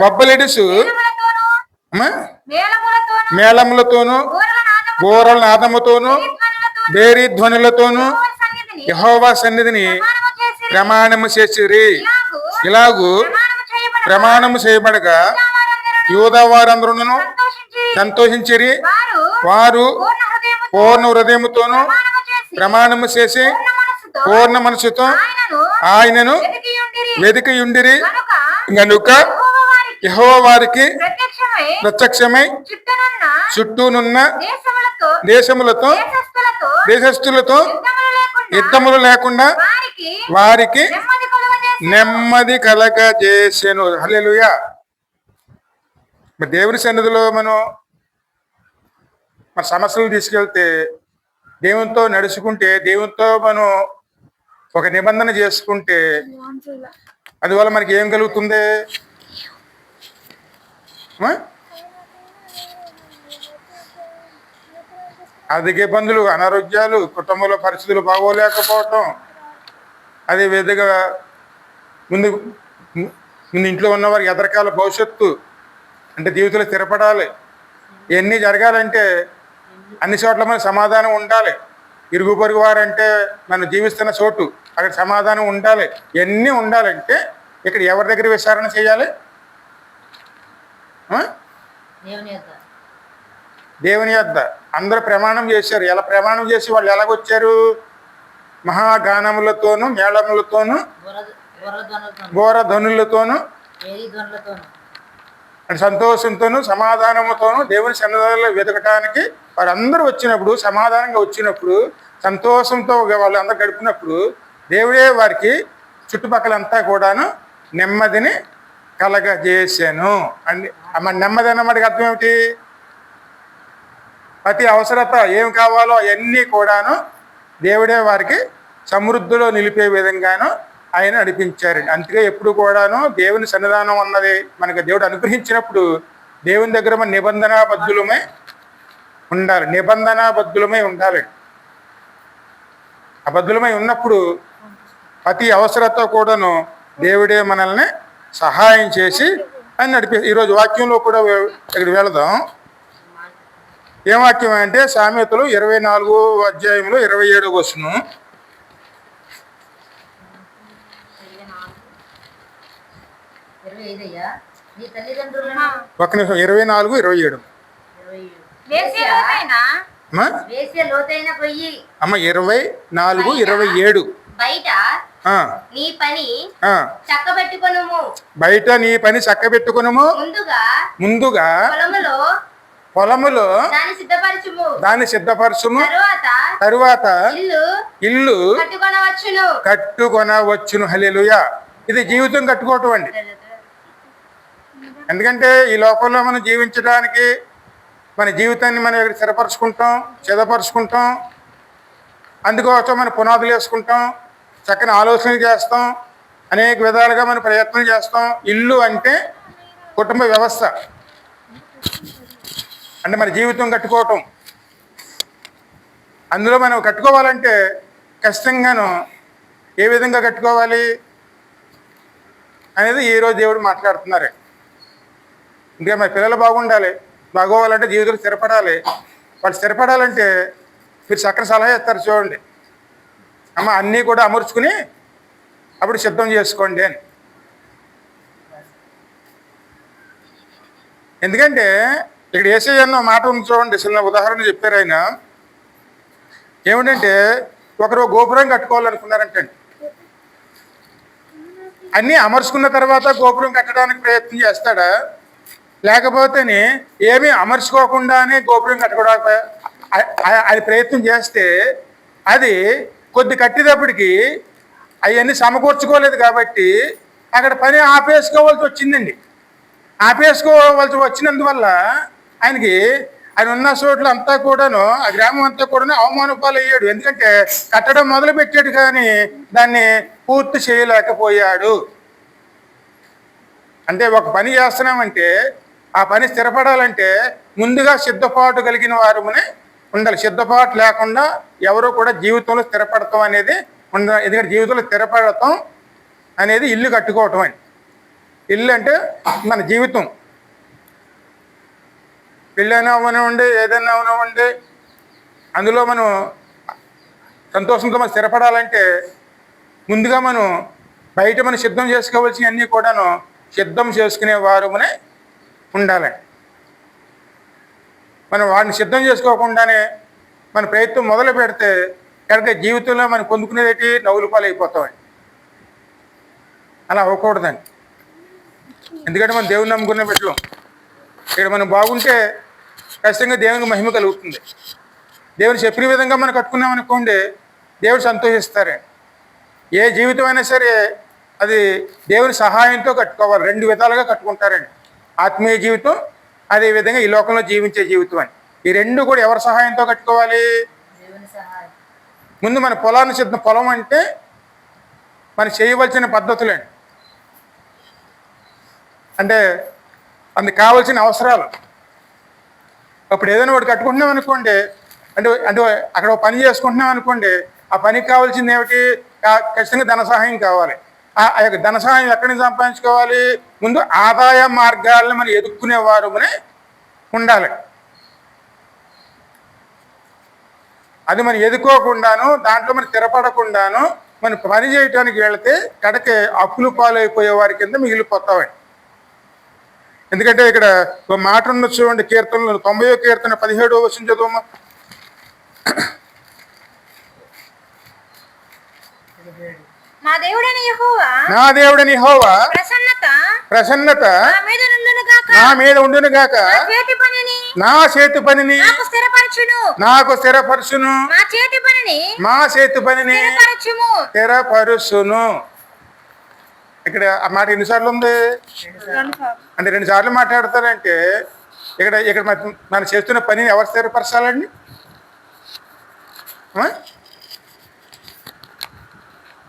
బొబ్బలిడుసు మేళములతోను బూరల నాదముతోను బేరీ ధ్వనులతోను యెహోవా సన్నిధిని ప్రమాణము చేసిరి. ఇలాగూ ప్రమాణము చేయబడగా యూదా వారందరూ సంతోషించిరి. వారు పూర్ణ హృదయముతోను ప్రమాణము చేసి పూర్ణ మనసుతో ఆయనను వెదికియుండిరి గనుక యెహోవా వారికి ప్రత్యక్షమై చుట్టూనున్న దేశములతో దేశస్థులతో యుద్ధములు లేకుండా వారికి నెమ్మది కలగజేసెను. హల్లెలూయా. దేవుని సన్నిధిలో మన సమస్యలు తీసుకెళ్తే, దేవునితో నడుచుకుంటే, దేవునితో మనం ఒక నిబంధన చేసుకుంటే అందువల్ల మనకి ఏం కలుగుతుంది? ఆర్థిక ఇబ్బందులు, అనారోగ్యాలు, కుటుంబంలో పరిస్థితులు బాగోలేకపోవటం, అదే విధంగా ముందు ఇంట్లో ఉన్నవారికి ఎదరకాల భవిష్యత్తు అంటే జీవితంలో స్థిరపడాలి. ఇవన్నీ జరగాలంటే అన్ని చోట్ల మనకు సమాధానం ఉండాలి. ఇరుగు పొరుగు వారంటే మనం జీవిస్తున్న చోటు అక్కడ సమాధానం ఉండాలి. ఇవన్నీ ఉండాలంటే ఇక్కడ ఎవరి దగ్గర విచారణ చేయాలి? దేవుని యొద్ద. అందరూ ప్రమాణం చేశారు. ఎలా ప్రమాణం చేసి వాళ్ళు ఎలాగొచ్చారు? మహాగానములతోను, మేళములతోను, ఘోరధ్వనులతోను, సంతోషంతోను, సమాధానముతోను దేవుని సన్నిధానంలో వెతకటానికి వారందరూ వచ్చినప్పుడు, సమాధానంగా వచ్చినప్పుడు, సంతోషంతో వాళ్ళు అందరూ గడిపినప్పుడు దేవుడే వారికి చుట్టుపక్కలంతా కూడాను నెమ్మదిని కలగజేసాను అండి. మన నెమ్మది అన్నమాటకి అర్థం ఏమిటి? ప్రతి అవసరత ఏం కావాలో అవన్నీ కూడాను దేవుడే వారికి సమృద్ధిలో నిలిపే విధంగాను ఆయన నడిపించారండి. అందుకే ఎప్పుడు కూడాను దేవుని సన్నిధానం అన్నది మనకు దేవుడు అనుగ్రహించినప్పుడు దేవుని దగ్గర మన నిబంధనాబద్ధులమై ఉండాలి. నిబంధనాబద్ధులమై ఉండాలి. అబద్ధులమై ఉన్నప్పుడు ప్రతి అవసరత కూడాను దేవుడే మనల్ని సహాయం చేసి అని నడిపి. ఈరోజు వాక్యంలో కూడా ఇక్కడికి వెళదాం. ఏం వాక్యం అంటే సామెతలు 24వ అధ్యాయంలో 27వ వచనం. ఒక నిమిషం. 24, 27 అమ్మ. 24, 27 బయట నీ పని చక్కబెట్టుకొనుము, ముందుగా పొలములో దాన్ని సిద్ధపరచుము, తరువాత ఇల్లు కట్టుకొనవచ్చును. హల్లెలూయా. ఇది జీవితం కట్టుకోవటం అండి. ఎందుకంటే ఈ లోకంలో మనం జీవించడానికి మన జీవితాన్ని మనం స్థిరపరచుకుంటాం, సిద్ధపరచుకుంటాం. అందుకోసం మనం పునాదులు వేసుకుంటాం, చక్కని ఆలోచనలు చేస్తాం, అనేక విధాలుగా మనం ప్రయత్నం చేస్తాం. ఇల్లు అంటే కుటుంబ వ్యవస్థ అంటే మన జీవితం కట్టుకోవటం. అందులో మనం కట్టుకోవాలంటే ఖచ్చితంగాను ఏ విధంగా కట్టుకోవాలి అనేది ఈరోజు దేవుడు మాట్లాడుతున్నారు. ఇంకా మన పిల్లలు బాగోవాలంటే జీవితంలో స్థిరపడాలి. వాళ్ళు స్థిరపడాలంటే మీరు చక్కని సలహా ఇస్తారు. చూడండి అమ్మ, అన్నీ కూడా అమర్చుకుని అప్పుడు సిద్ధం చేసుకోండి అని. ఎందుకంటే ఇక్కడ యేసయ్య అన్న మాట ఉంది చూడండి. చిన్న ఉదాహరణ చెప్పారు ఆయన. ఏమిటంటే ఒకరు గోపురం కట్టుకోవాలనుకున్నారంటే అన్నీ అమర్చుకున్న తర్వాత గోపురం కట్టడానికి ప్రయత్నం చేస్తాడా? లేకపోతే ఏమీ అమర్చుకోకుండానే గోపురం కట్టుకోవడానికి అది ప్రయత్నం చేస్తే అది కొద్ది కట్టేటప్పటికి అవన్నీ సమకూర్చుకోలేదు కాబట్టి అక్కడ పని ఆపేసుకోవాల్సి వచ్చిందండి. ఆపేసుకోవాల్సి వచ్చినందువల్ల ఆయన ఉన్న చోట్ల అంతా కూడాను, ఆ గ్రామం అంతా కూడాను అవమాన పాలయ్యాడు. ఎందుకంటే కట్టడం మొదలు పెట్టాడు కానీ దాన్ని పూర్తి చేయలేకపోయాడు. అంటే ఒక పని చేస్తున్నామంటే ఆ పని స్థిరపడాలంటే ముందుగా సిద్ధపాటు కలిగిన వారునే ఉండాలి. సిద్ధపాటు లేకుండా ఎవరో కూడా జీవితంలో స్థిరపడతాం అనేది ఉండాలి. ఎందుకంటే జీవితంలో స్థిరపడటం అనేది ఇల్లు కట్టుకోవటం అని. ఇల్లు అంటే మన జీవితం. పెళ్ళైనా అవనివ్వండి, ఏదైనా అవనివ్వండి, అందులో మనం సంతోషంతో మనం స్థిరపడాలంటే ముందుగా మనం బయట మనం సిద్ధం చేసుకోవాల్సినవన్నీ కూడాను సిద్ధం చేసుకునేవారునే ఉండాలి. మనం వాటిని సిద్ధం చేసుకోకుండానే మన ప్రయత్నం మొదలు పెడితే కనుక జీవితంలో మనం పొందుకునేది నవ్వుల పాలు అయిపోతామండి. అలా అవ్వకూడదండి. ఎందుకంటే మనం దేవుని నమ్ముకున్న బిడ్డలం. ఇక్కడ మనం బాగుంటే ఖచ్చితంగా దేవునికి మహిమ కలుగుతుంది. దేవుని చెప్పిన విధంగా మనం కట్టుకున్నామనుకోండి, దేవుడు సంతోషిస్తారే. ఏ జీవితం అయినా సరే అది దేవుని సహాయంతో కట్టుకోవాలి. 2 విధాలుగా కట్టుకుంటారండి. ఆత్మీయ జీవితం, అదేవిధంగా ఈ లోకంలో జీవించే జీవితం అని. ఈ 2 కూడా ఎవరి సహాయంతో కట్టుకోవాలి? ముందు మన పొలాన్ని సిద్ధం. పొలం అంటే మనం చేయవలసిన పద్ధతులండి. అంటే అందుకు కావాల్సిన అవసరాలు. అప్పుడు ఏదైనా ఒకటి కట్టుకుంటున్నాం అనుకోండి, అంటే అంటే అక్కడ పని చేసుకుంటున్నాం అనుకోండి, ఆ పనికి కావాల్సింది ఏమిటి? ఖచ్చితంగా ధన సహాయం కావాలి. ఆ యొక్క ధన సహాయం ఎక్కడి నుంచి సంపాదించుకోవాలి? ముందు ఆదాయ మార్గాలను మనం ఎదుర్కొనేవారు ఉండాలి. అది మనం ఎదుర్కోకుండాను, దాంట్లో మనం స్థిరపడకుండాను మనం పని చేయటానికి వెళితే కడకే అప్పులు పాలైపోయే వారి కింద మిగిలిపోతామండి. ఎందుకంటే ఇక్కడ ఒక మాట ఉన్న చూడండి, కీర్తనలు 90వ కీర్తన 17వ వచనం చదువు. నా దేవుడైన యెహోవా ప్రసన్నత నా మీద ఉండును గాక, నా చేతి పనిని నాకు స్థిరపరచును, మా చేతి పనిని స్థిరపరుచును. ఇక్కడ ఆ మాట ఎన్నిసార్లు ఉంది? అంటే 2 సార్లు మాట్లాడతారంటే ఇక్కడ ఇక్కడ మనం చేస్తున్న పనిని ఎవరు స్థిరపరచాలండి?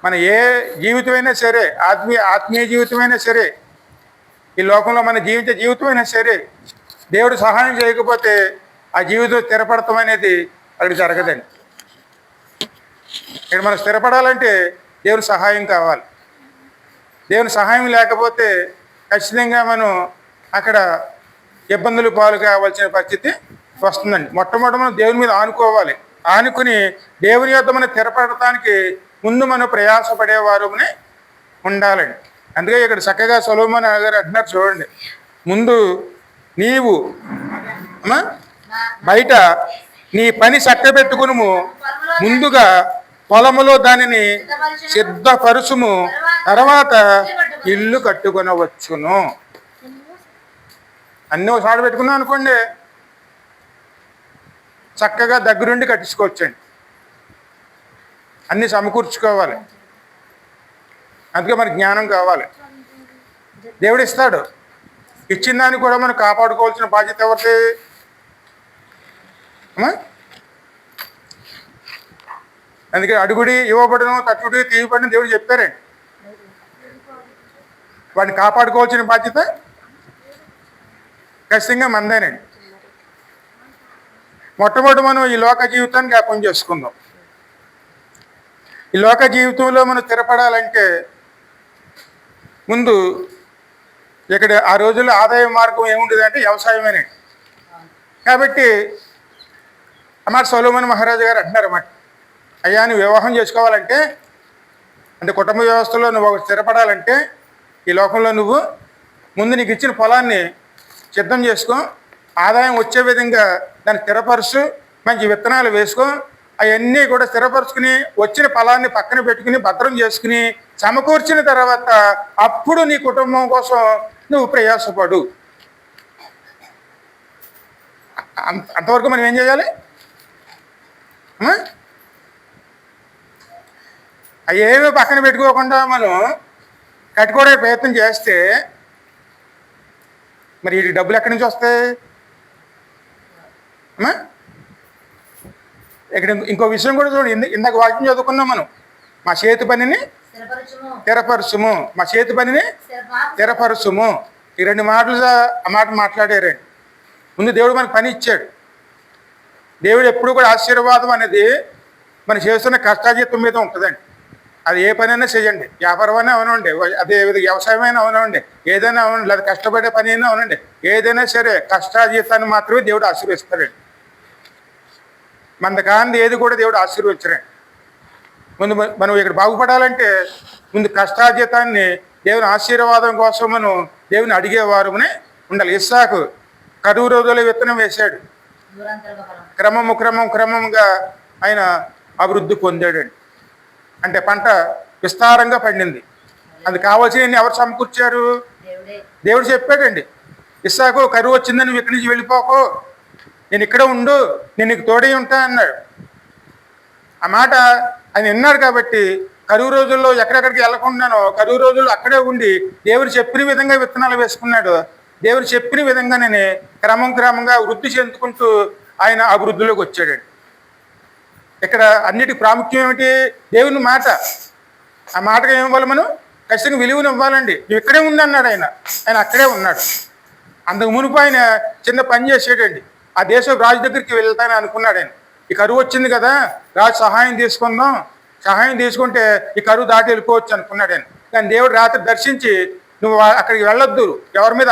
మన ఏ జీవితమైనా సరే, ఆత్మీయ జీవితమైనా సరే, ఈ లోకంలో మన జీవించే జీవితమైనా సరే, దేవుడు సహాయం చేయకపోతే ఆ జీవితం స్థిరపడటం అనేది అక్కడ జరగదండి. ఇక్కడ మనం స్థిరపడాలంటే దేవుని సహాయం కావాలి. దేవుని సహాయం లేకపోతే ఖచ్చితంగా మనం అక్కడ ఇబ్బందులు పాలు కావాల్సిన పరిస్థితి వస్తుందండి. మొట్టమొదటి మనం దేవుని మీద ఆనుకోవాలి. ఆనుకుని దేవుని యొద్ద మనం స్థిరపడటానికి ముందు మనం ప్రయాసపడేవారు ఉండాలండి. అందుకే ఇక్కడ చక్కగా సొలొమోను గారు అంటున్నారు చూడండి, ముందు నీవు బయట నీ పని చక్కబెట్టుకును, ముందుగా పొలములో దానిని సిద్ధపరుచుము, తర్వాత ఇల్లు కట్టుకొనవచ్చును. అన్నీ ఒకసారి పెట్టుకున్నాం అనుకోండి, చక్కగా దగ్గరుండి కట్టించుకోవచ్చండి. అన్నీ సమకూర్చుకోవాలి. అందుకే మనకి జ్ఞానం కావాలి. దేవుడు ఇస్తాడు. ఇచ్చిన దాన్ని కూడా మనం కాపాడుకోవాల్సిన బాధ్యత ఎవరిది? అందుకే అడుగుడి ఇవ్వబడను, తట్టుడి తీయబడిన దేవుడు చెప్పారండి. వాడిని కాపాడుకోవాల్సిన బాధ్యత ఖచ్చితంగా మందేనండి. మొట్టమొదటి మనం ఈ లోక జీవితాన్ని జ్ఞాపకం చేసుకుందాం. ఈ లోక జీవితంలో మనం స్థిరపడాలంటే ముందు ఇక్కడ ఆ రోజుల్లో ఆదాయ మార్గం ఏముండేదంటే వ్యవసాయమేనండి. కాబట్టి అమ్మాట సొలొమోను మహారాజు గారు అంటున్నారు అన్నమాట, అయ్యా నువ్వు వివాహం చేసుకోవాలంటే, అంటే కుటుంబ వ్యవస్థలో నువ్వు స్థిరపడాలంటే ఈ లోకంలో నువ్వు ముందు నీకు ఇచ్చిన పొలాన్ని సిద్ధం చేసుకో, ఆదాయం వచ్చే విధంగా దాన్ని స్థిరపరుచు, మంచి విత్తనాలు వేసుకో, అవన్నీ కూడా స్థిరపరుచుకుని వచ్చిన ఫలాన్ని పక్కన పెట్టుకుని భద్రం చేసుకుని సమకూర్చిన తర్వాత అప్పుడు నీ కుటుంబం కోసం నువ్వు ప్రయాసపడు. అంతవరకు మనం ఏం చేయాలి? అవేమీ పక్కన పెట్టుకోకుండా మనం కట్టుకోవడానికి ప్రయత్నం చేస్తే మరి వీటికి డబ్బులు ఎక్కడి నుంచి వస్తాయి? ఇక్కడ ఇంకో విషయం కూడా చూడండి, ఇందాక వాక్యం చదువుకున్నాం మనం, మా చేతి పనిని స్థిరపరచుము, మా చేతి పనిని స్థిరపరచుము. ఈ 2 మాటలు ఆ మాట మాట్లాడారండి. ముందు దేవుడు మనకు పని ఇచ్చాడు. దేవుడు ఎప్పుడు కూడా ఆశీర్వాదం అనేది మనం చేస్తున్న కష్టాజీతం మీద ఉంటుందండి. అది ఏ పనైనా చేయండి, వ్యాపారమైనా అవనండి, అదే వ్యవసాయమైనా అవనండి, ఏదైనా అవనండి, లేదా కష్టపడే పని అయినా అవనండి, ఏదైనా సరే కష్టాజీతాన్ని మాత్రమే దేవుడు ఆశీర్వదిస్తాడండి. మందకాంది ఏది కూడా దేవుడు ఆశీర్వదించడండి. ముందు మనం ఇక్కడ బాగుపడాలంటే ముందు కష్టాజీతాన్ని దేవుని ఆశీర్వాదం కోసం మనం దేవుని అడిగేవారునే ఉండాలి. ఇస్సాకు కరువు రోజుల విత్తనం వేశాడు, క్రమంగా ఆయన అభివృద్ధి పొందాడండి. అంటే పంట విస్తారంగా పండింది. అది కావాల్సిన ఎవరు సమకూర్చారు? దేవుడు చెప్పాడండి, ఇస్సాకు కరువు వచ్చిందని నువ్వు ఇక్కడి నుంచి వెళ్ళిపోకు, నేను ఇక్కడ ఉండు, నేను నీకు తోడై ఉంటా అన్నాడు. ఆ మాట ఆయన విన్నాడు కాబట్టి కరువు రోజుల్లో ఎక్కడెక్కడికి వెళ్ళకుండానో కరువు రోజుల్లో అక్కడే ఉండి దేవుడు చెప్పిన విధంగా విత్తనాలు వేసుకున్నాడు. దేవుడు చెప్పిన విధంగానే క్రమంగా వృద్ధి చెందుకుంటూ ఆయన అభివృద్ధిలోకి వచ్చాడండి. ఇక్కడ అన్నిటికి ప్రాముఖ్యం ఏమిటి? దేవుని మాట. ఆ మాటగా ఏమివ్వాలి? మనం ఖచ్చితంగా విలువను ఇవ్వాలండి. నువ్వు ఇక్కడే ఉంది అన్నాడు ఆయన అక్కడే ఉన్నాడు. అంతకు మునుపు ఆయన చిన్న పని చేసాడండి. ఆ దేశం రాజు దగ్గరికి వెళ్తానని అనుకున్నాడు ఆయన. ఈ కరువు వచ్చింది కదా, రాజు సహాయం తీసుకుందాం, సహాయం తీసుకుంటే ఈ కరువు దాటి వెళ్ళిపోవచ్చు అనుకున్నాడు ఆయన. కానీ దేవుడు రాత్రి దర్శించి, నువ్వు అక్కడికి వెళ్ళొద్దు, ఎవరిని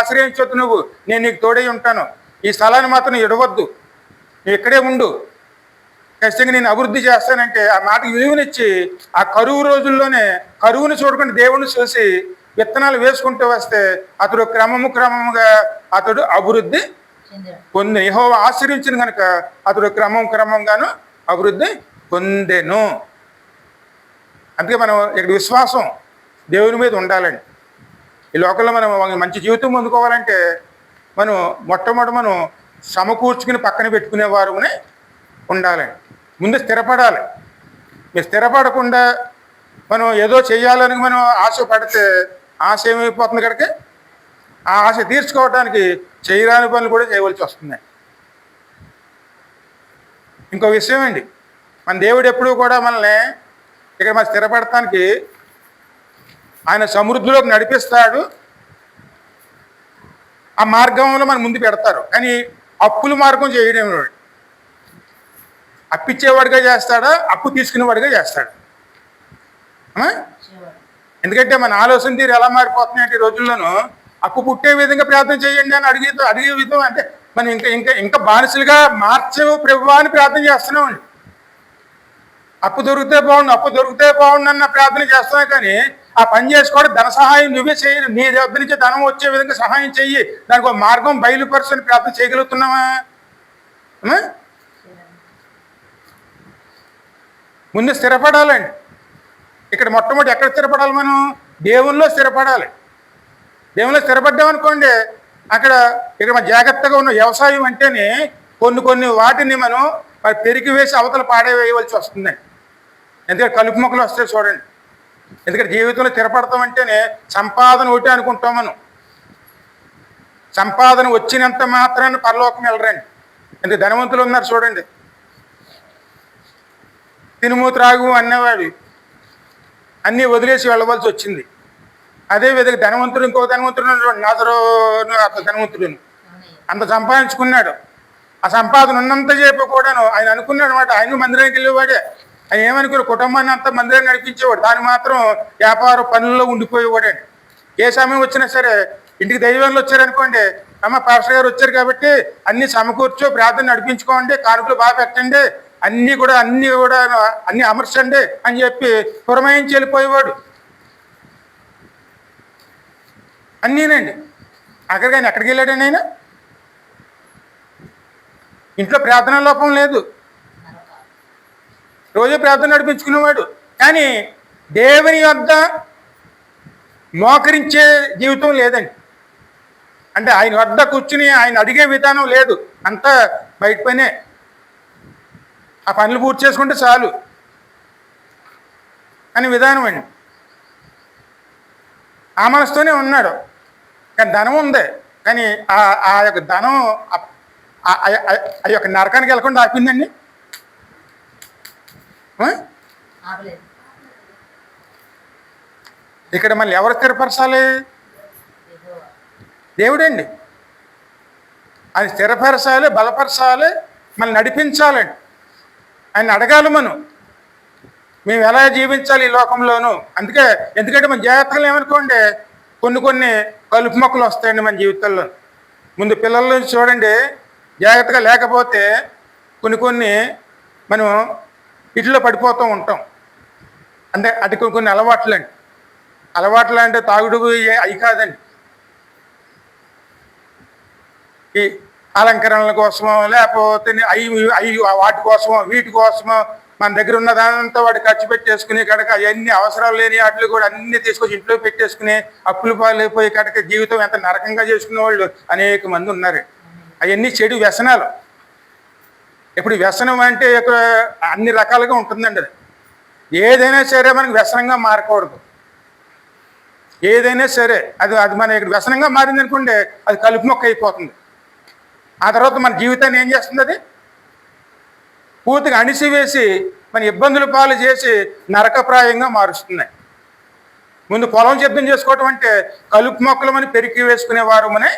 ఆశ్రయించొద్దు, నేను నీకు తోడై ఉంటాను, ఈ స్థలాన్ని మాత్రం నువ్వు ఇడవద్దు, నువ్వు ఇక్కడే ఉండు, ఖచ్చితంగా నేను అభివృద్ధి చేస్తానంటే ఆ మాటకి విలువనిచ్చి ఆ కరువు రోజుల్లోనే కరువుని చూడకుండా దేవుణ్ణి చూసి విత్తనాలు వేసుకుంటూ వస్తే అతడు క్రమంగా అతడు అభివృద్ధి పొంది యెహోవా ఆశీర్వించిన కనుక అతడు క్రమంగాను అభివృద్ధి పొందెను. అందుకే మనం ఇక్కడ విశ్వాసం దేవుని మీద ఉండాలండి. ఈ లోకంలో మనం మంచి జీవితం పొందుకోవాలంటే మనం మొట్టమొదటి మనం సమకూర్చుకుని పక్కన పెట్టుకునేవారునే ఉండాలండి. ముందు స్థిరపడాలి. మీరు స్థిరపడకుండా మనం ఏదో చేయాలని మనం ఆశ పడితే ఆశ ఏమైపోతుంది కనుక ఆ ఆశ తీర్చుకోవడానికి చేయరాని పనులు కూడా చేయవలసి వస్తుంది. ఇంకో విషయం అండి, మన దేవుడు ఎప్పుడూ కూడా మనల్ని ఇక్కడ మన స్థిరపడటానికి ఆయన సమృద్ధిలోకి నడిపిస్తాడు. ఆ మార్గంలో మన ముందు పెడతారు. కానీ అప్పుల మార్గం చేయడం, అప్పిచ్చేవాడిగా చేస్తాడా, అప్పు తీసుకునేవాడిగా చేస్తాడు. ఎందుకంటే మన ఆలోచన తీరు ఎలా మారిపోతున్నాయంటే ఈ రోజుల్లోనూ అప్పు పుట్టే విధంగా ప్రార్థన చేయండి అని అడిగే విధం. అంటే మనం ఇంకా బానిసలుగా మార్చవు ప్రభువా అని ప్రార్థన చేస్తున్నామండి. అప్పు దొరికితే బాగుండు అన్న ప్రార్థన చేస్తున్నాం. కానీ ఆ పని చేసుకోవడం ధన సహాయం నువ్వే చేయాలి, నీ దగ్గర నుంచి ధనం వచ్చే విధంగా సహాయం చెయ్యి, దానికి ఒక మార్గం బయలుపరచని ప్రార్థన చేయగలుగుతున్నావా? ముందు స్థిరపడాలండి. ఇక్కడ మొట్టమొదటి ఎక్కడ స్థిరపడాలి? మనం దేవుల్లో స్థిరపడాలి. దేవుల్లో స్థిరపడ్డామనుకోండి, ఇక్కడ మన జాగ్రత్తగా ఉన్న వ్యవసాయం అంటేనే కొన్ని వాటిని మనం పెరిగి వేసి అవతల పాడేవేయవలసి వస్తుందండి. ఎందుకంటే కలుపు మొక్కలు వస్తాయి చూడండి. ఎందుకంటే జీవితంలో స్థిరపడతామంటేనే సంపాదన ఒకటి అనుకుంటాం మనం. సంపాదన వచ్చినంత మాత్రాన్ని పరలోకం వెళ్ళరండి. ఎందుకంటే ధనవంతులు ఉన్నారు చూడండి, తినుము త్రాగు అన్నవాడు అన్నీ వదిలేసి వెళ్ళవలసి వచ్చింది. అదేవిధంగా ధనవంతుడు ఇంకో ధనవంతుడు ధనవంతుడు అంత సంపాదించుకున్నాడు. ఆ సంపాదన ఉన్నంత చెప్పి కూడాను ఆయన అనుకున్నాడు అనమాట, ఆయన మందిరానికి వెళ్ళేవాడే. ఆయన ఏమనుకున్నాడు, కుటుంబాన్ని అంతా మందిరాన్ని నడిపించేవాడు, దాన్ని మాత్రం వ్యాపార పనుల్లో ఉండిపోయేవాడు. ఏ సమయం వచ్చినా సరే ఇంటికి దైవంలో వచ్చారనుకోండి, అమ్మ పాస్టర్ గారు వచ్చారు కాబట్టి అన్ని సమకూర్చో, ప్రార్థన నడిపించుకోండి, కానుకలు బాగా పెట్టండి, అన్నీ కూడా అన్ని అమర్చండి అని చెప్పి పురమాయించి వెళ్ళిపోయేవాడు. అన్నీనండి. అక్కడికి ఆయన ఎక్కడికి వెళ్ళాడండి? ఆయన ఇంట్లో ప్రార్థనా లోపం లేదు, రోజు ప్రార్థన నడిపించుకునేవాడు. కానీ దేవుని వద్ద మోకరించే జీవితం లేదండి. అంటే ఆయన వద్ద కూర్చుని ఆయన అడిగే విధానం లేదు, అంతా బయట పనే. ఆ పనులు పూర్తి చేసుకుంటే చాలు అని విధానం అండి. ఆ మనసుతోనే ఉన్నాడు. కానీ ధనం ఉంది, కానీ ఆ యొక్క ధనం ఆ యొక్క నరకానికి వెళ్ళకుండా ఆపిందండి. ఇక్కడ మళ్ళీ ఎవరు స్థిరపరచాలి? దేవుడండి. ఆయన స్థిరపరచాలి, బలపరచాలి, మళ్ళీ నడిపించాలండి. ఆయన అడగాలి మనం. మేము ఎలా జీవించాలి ఈ లోకంలోనూ. ఎందుకంటే మన జాగ్రత్తలు ఏమనుకోండి, కొన్ని కలుపు మొక్కలు వస్తాయండి మన జీవితంలో. ముందు పిల్లల నుంచి చూడండి, జాగ్రత్తగా లేకపోతే కొన్ని మనం ఇట్లో పడిపోతూ ఉంటాం. అంటే అది కొన్ని అలవాట్లు అంటే తాగుడు అవి కాదండి. ఈ అలంకరణల కోసమో లేకపోతే వాటి కోసమో వీటి కోసమో మన దగ్గర ఉన్నదంతా వాడు ఖర్చు పెట్టేసుకుని కనుక అవన్నీ అవసరాలు లేని వాటిని కూడా అన్ని తీసుకొచ్చి ఇంట్లో పెట్టేసుకుని అప్పులు పాలైపోయి కనుక జీవితం ఎంత నరకంగా చేసుకునే వాళ్ళు అనేక మంది ఉన్నారు. అవన్నీ చెడు వ్యసనాలు. ఇప్పుడు వ్యసనం అంటే అన్ని రకాలుగా ఉంటుందండి. అది ఏదైనా సరే మనకి వ్యసనంగా మారకూడదు. ఏదైనా సరే అది మన ఇక్కడ వ్యసనంగా మారింది అనుకోండి, అది కలుపు మొక్క అయిపోతుంది. ఆ తర్వాత మన జీవితాన్ని ఏం చేస్తుంది, అది పూర్తిగా అణిసివేసి మన ఇబ్బందుల పాలు చేసి నరకప్రాయంగా మారుస్తున్నాయి. ముందు పొలం సిద్ధం చేసుకోవటం అంటే కలుపు మొక్కలు మనం పెరికి వేసుకునేవారు మనే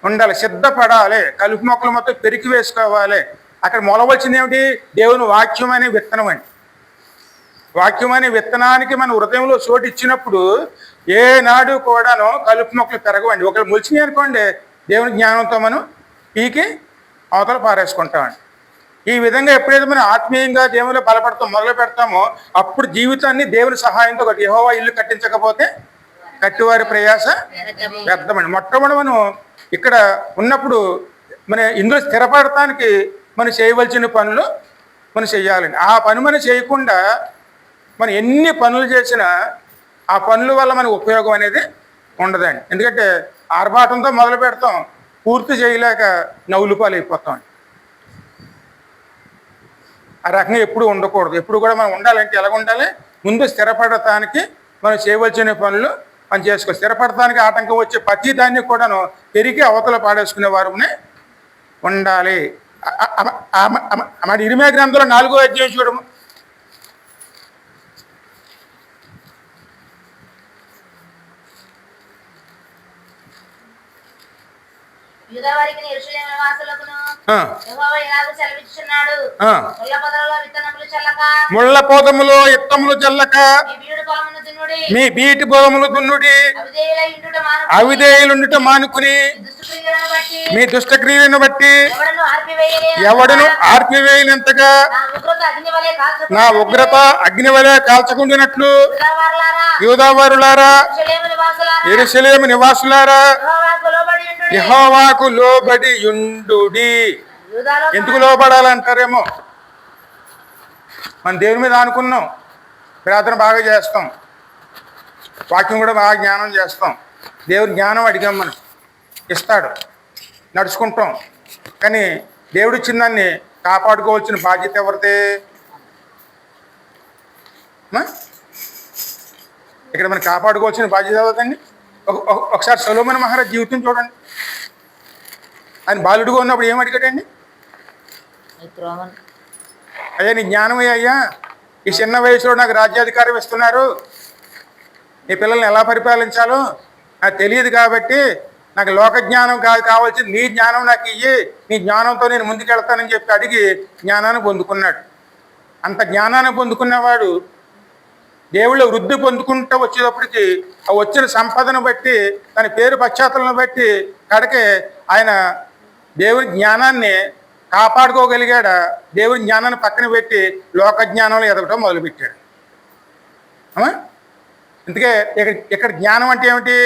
ఉండాలి, సిద్ధపడాలి. కలుపు మొక్కలు మొత్తం పెరికి వేసుకోవాలి. అక్కడ మొలవలసింది ఏమిటి? దేవుని వాక్యం అనే విత్తనం అండి. వాక్యం అనే విత్తనానికి మన హృదయంలో చోటు ఇచ్చినప్పుడు ఏనాడు కూడాను కలుపు మొక్కలు పెరగవండి. ఒకళ్ళు మొలిచినాయి అనుకోండి, దేవుని జ్ఞానంతో మనం పీకి అవతల పారేసుకుంటామండి. ఈ విధంగా ఎప్పుడైతే మనం ఆత్మీయంగా దేవుని బలపడతాం మొదలు పెడతామో అప్పుడు జీవితాన్ని దేవుని సహాయంతో యెహోవా ఇల్లు కట్టించకపోతే కట్టివారి ప్రయాస వ్యర్థమండి. మొట్టమొదటి మనం ఇక్కడ ఉన్నప్పుడు మన ఇందులో స్థిరపడటానికి మనం చేయవలసిన పనులు మనం చేయాలండి. ఆ పని మనం చేయకుండా మనం ఎన్ని పనులు చేసినా ఆ పనుల వల్ల మనకు ఉపయోగం అనేది ఉండదండి. ఎందుకంటే ఆర్భాటంతో మొదలు పెడతాం, పూర్తి చేయలేక నవ్వులు పాలు అయిపోతాం. ఆ రకంగా ఎప్పుడు ఉండకూడదు. ఎప్పుడు కూడా మనం ఉండాలంటే ఎలాగ ఉండాలి? ముందు స్థిరపడటానికి మనం చేయవలసిన పనులు మనం చేసుకోవాలి. స్థిరపడటానికి ఆటంకం వచ్చే ప్రతి దాన్ని కూడాను పెరిగి అవతల పాడేసుకునే వారునే ఉండాలి. మన ఇరిమియా గ్రంథంలో 4వ అధ్యాయం చూడము. ముళ్ళ పొదములో ఇత్తములు చల్లక మీ బీటి పొదములు దున్నుడి, అవిధేయులుండుట మానుకుని మీ దుష్టక్రియలను బట్టి ఎవడను ఆర్పివేయనంతగా నా ఉగ్రత అగ్ని వలె కాల్చకుండినట్లు యూదావారులారా, యెరూషలేము నివాసులారా, యెహోవాకు లోబడి యుండుడి. ఎందుకు లోబడాలంటారేమో, మన దేవుని మీద అనుకున్నాం, ప్రార్థన బాగా చేస్తాం, వాక్యం కూడా బాగా జ్ఞానం చేస్తాం, దేవుని జ్ఞానం అడిగాం, మనం ఇస్తాడు, నడుచుకుంటాం. కానీ దేవుడు ఇచ్చిన దాన్ని కాపాడుకోవాల్సిన బాధ్యత ఎవరిదే? ఇక్కడ మనం కాపాడుకోవాల్సిన బాధ్యత ఎవరిదండి? ఒకసారి సొలొమోను మహారాజ్ జీవితం చూడండి. ఆయన బాలుడుగా ఉన్నప్పుడు ఏం అడిగాడండి? అయ్యా నీ జ్ఞానమే అయ్యా, ఈ చిన్న వయసులో నాకు రాజ్యాధికారం ఇస్తున్నారు, నీ పిల్లల్ని ఎలా పరిపాలించాలో నాకు తెలియదు కాబట్టి నాకు లోక జ్ఞానం కావాల్సింది నీ జ్ఞానం నాకు ఇయ్యి, నీ జ్ఞానంతో నేను ముందుకెళ్తానని చెప్పి అడిగి జ్ఞానాన్ని పొందుకున్నాడు. అంత జ్ఞానాన్ని పొందుకున్నవాడు దేవుళ్ళ వృద్ధి పొందుకుంటూ వచ్చేటప్పటికి ఆ వచ్చిన సంపదను బట్టి తన పేరు పశ్చాత్తలను బట్టి కడకే ఆయన దేవుని జ్ఞానాన్ని కాపాడుకోగలిగాడా? దేవుని జ్ఞానాన్ని పక్కన పెట్టి లోక జ్ఞానంలో ఎదగటం మొదలుపెట్టాడు. అందుకే ఇక్కడ జ్ఞానం అంటే ఏమిటి?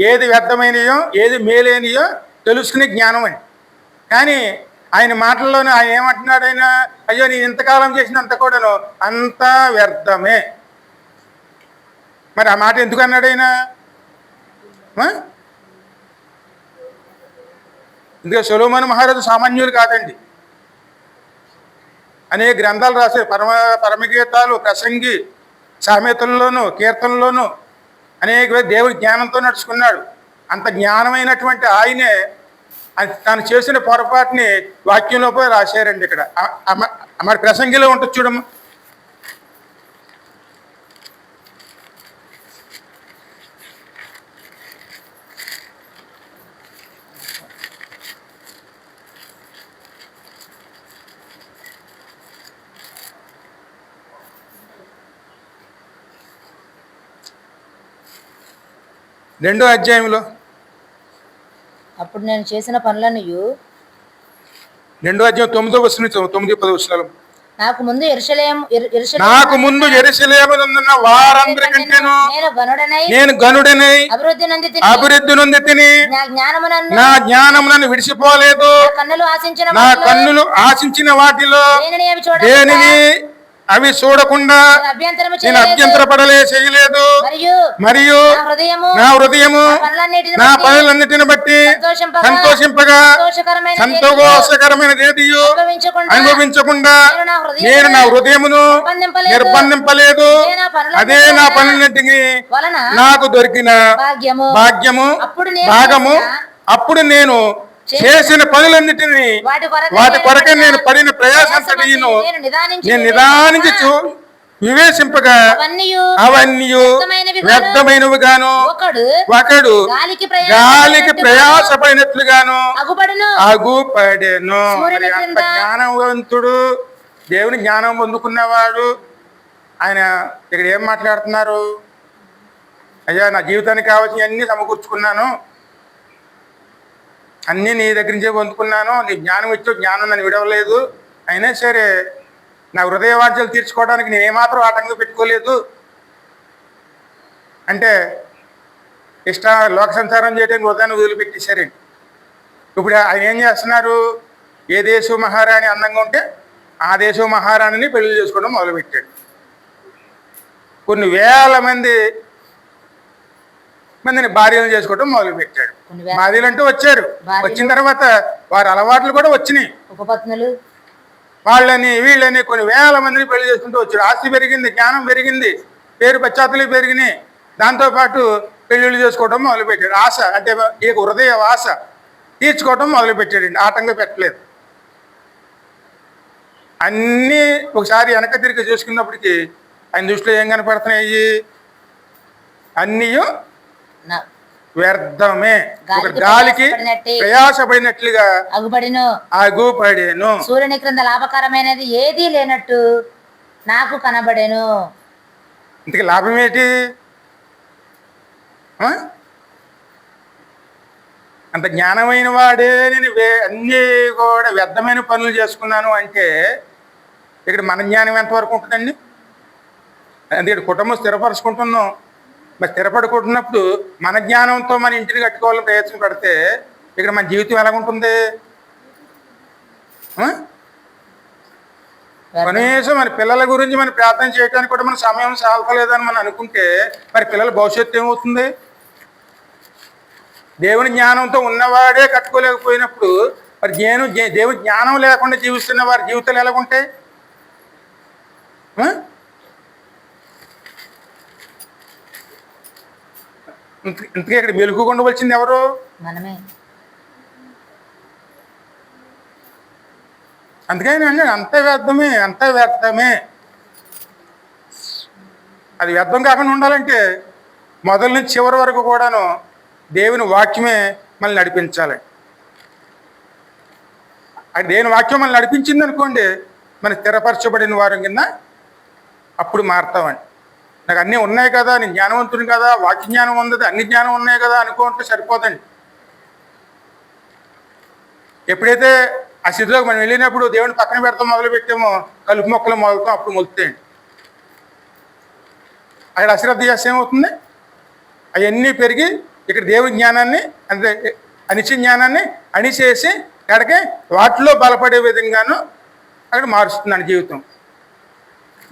ఏది వ్యర్థమైనయో ఏది మేలైనయో తెలుసుకునే జ్ఞానం అని. కానీ ఆయన మాటల్లోనే ఆయన ఏమంటున్నాడు? ఆయన అయ్యో నేను ఇంతకాలం చేసినంత కూడాను అంతా వ్యర్థమే. మరి ఆ మాట ఎందుకు అన్నాడు ఆయన? ఇందుకే సొలొమోను మహారాజు సామాన్యులు కాదండి. అనేక గ్రంథాలు రాసే పరమగీతాలు, ప్రసంగి, సామెతల్లోనూ కీర్తనలోనూ అనేక దేవుడి జ్ఞానంతో నడుచుకున్నాడు. అంత జ్ఞానమైనటువంటి ఆయనే తాను చేసిన పొరపాటుని వాక్యంలో పోయి రాశారండి. ఇక్కడ మరి ప్రసంగిలో ఉంటుంది చూడమ్మా. 2వ అధ్యాయంలో అప్పుడు నేను చేసిన పనులను 2వ అధ్యాయం 9వ వచనం నుంచి 9-10 వచనాలు. నాకు ముందు నాకు ముందు యెరూషలేమునందున్న వారందరికంటేను నేను గనుడనై అభివృద్ధి నొంది తిని నా జ్ఞానములను విడిచిపోలేదు. నా కన్నులు ఆశించిన వాటిలో దేనిని అవి చూడకుండా నేను అభ్యంతరపడలే చేయలేదు. మరియు నా హృదయము నా పనులన్నిటిని బట్టి సంతోషింపగా సంతోషకరమైనది ఏదియో అనుభవించకుండా నేను నా హృదయమును నిర్బంధింపలేదు. అదే నా పనులన్నిటిని నాకు దొరికిన భాగ్యము భాగము. అప్పుడు నేను చేసిన పనులన్నిటినీ వాటి కొరకే నేను పడిన ప్రయాసంతటిను నేను నిదానించి వివేచింపగా అవన్నీ వ్యర్థమైనవి గాను ఒకడు గాలికి ప్రయాసపడినట్లుగాను అగుపడెను. అంత జ్ఞానవంతుడు, దేవుని జ్ఞానం పొందుకున్నవాడు ఆయన ఇక్కడ ఏం మాట్లాడుతున్నారు? అయ్యా, నా జీవితానికి కావాల్సిన అన్ని సమకూర్చుకున్నాను, అన్నీ నీ దగ్గర నుంచే పొందుకున్నాను, నీ జ్ఞానం ఇచ్చో జ్ఞానం నన్ను విడవలేదు, అయినా సరే నా హృదయ వాంఛలు తీర్చుకోవడానికి నేను ఏమాత్రం ఆటంకం పెట్టుకోలేదు అంటే లోక సంచారం చేయడానికి హృదయాన్ని వదిలిపెట్టేశారండి. ఇప్పుడు ఆయన ఏం చేస్తున్నారు? ఏ దేశం మహారాణి అందంగా ఉంటే ఆ దేశం మహారాణిని పెళ్లి చేసుకోవడం మొదలుపెట్టాడు. కొన్ని వేల మందిని భార్యలు చేసుకోవడం మొదలుపెట్టాడు. భార్యలు అంటూ వచ్చారు. వచ్చిన తర్వాత వారి అలవాట్లు కూడా వచ్చినాయి. వాళ్ళని వీళ్ళని కొన్ని వేల మందిని పెళ్లి చేసుకుంటూ వచ్చాడు. ఆస్తి పెరిగింది, జ్ఞానం పెరిగింది, పేరు పశ్చాత్తలు పెరిగినాయి. దాంతోపాటు పెళ్లిళ్ళు చేసుకోవడం మొదలుపెట్టాడు. ఆశ అంటే ఈ హృదయ ఆశ తీర్చుకోవడం మొదలుపెట్టాడండి. ఆటంకం పెట్టలేదు. అన్నీ ఒకసారి వెనక తిరిగి చూసుకున్నప్పటికీ ఆయన దృష్టిలో ఏం కనపడుతున్నాయి? అన్నీ వ్యర్థమే, ఒక గాలికి ప్రయాసపడినట్లుగా అగుపడెను. సూర్యుని క్రింద లాభకరమైనది ఏదీ లేనట్టు నాకు కనబడెను. ఇంతకీ లాభం ఏంటి? అంత జ్ఞానమైన వాడే నేను అన్నీ కూడా వ్యర్థమైన పనులు చేసుకున్నాను అంటే ఇక్కడ మన జ్ఞానం ఎంతవరకు ఉంటుందండి? అందుకే కుటుంబం స్థిరపరుచుకుంటున్నాం. మరి స్థిరపడుకుంటున్నప్పుడు మన జ్ఞానంతో మన ఇంటిని కట్టుకోవాలని ప్రయత్నం పడితే ఇక్కడ మన జీవితం ఎలాగుంటుంది? కనీసం మన పిల్లల గురించి మనం ప్రార్థన చేయడానికి కూడా మన సమయం సాల్తలేదని మనం అనుకుంటే మరి పిల్లల భవిష్యత్తు ఏమవుతుంది? దేవుని జ్ఞానంతో ఉన్నవాడే కట్టుకోలేకపోయినప్పుడు మరి దేవుని జ్ఞానం లేకుండా జీవిస్తున్న వారి జీవితాలు ఎలాగుంటాయి? ఇంతకీ ఇక్కడ వెలుగు ఉండవలసింది ఎవరు? మనమే. అందుకని అండి అంత వ్యర్థమే. అది వ్యర్థం కాకుండా ఉండాలంటే మొదటి నుంచి చివరి వరకు కూడాను దేవుని వాక్యమే మనల్ని నడిపించాలి. అది దేవుని వాక్యం మనల్ని నడిపించింది అనుకోండి, మన స్థిరపరచబడిన వారం కింద అప్పుడు మారుతామండి. నాకు అన్నీ ఉన్నాయి కదా, నేను జ్ఞానవంతుని కదా, వాక్య జ్ఞానం ఉంది, అన్ని జ్ఞానం ఉన్నాయి కదా అనుకుంటే సరిపోదండి. ఎప్పుడైతే ఆ స్థితిలోకి మనం వెళ్ళినప్పుడు దేవుని పక్కన పెడతాం మొదలు పెట్టామో కలుపు మొక్కలు మొదలుతాం, అప్పుడు మొలుతాయండి. అక్కడ అశ్రద్ధ చేస్తే ఏమవుతుంది? అవన్నీ పెరిగి ఇక్కడ దేవుని జ్ఞానాన్ని అంటే అనిశ్చయ జ్ఞానాన్ని అణిచేసి అక్కడికి వాటిలో బలపడే విధంగాను అక్కడ మారుస్తుందండి జీవితం.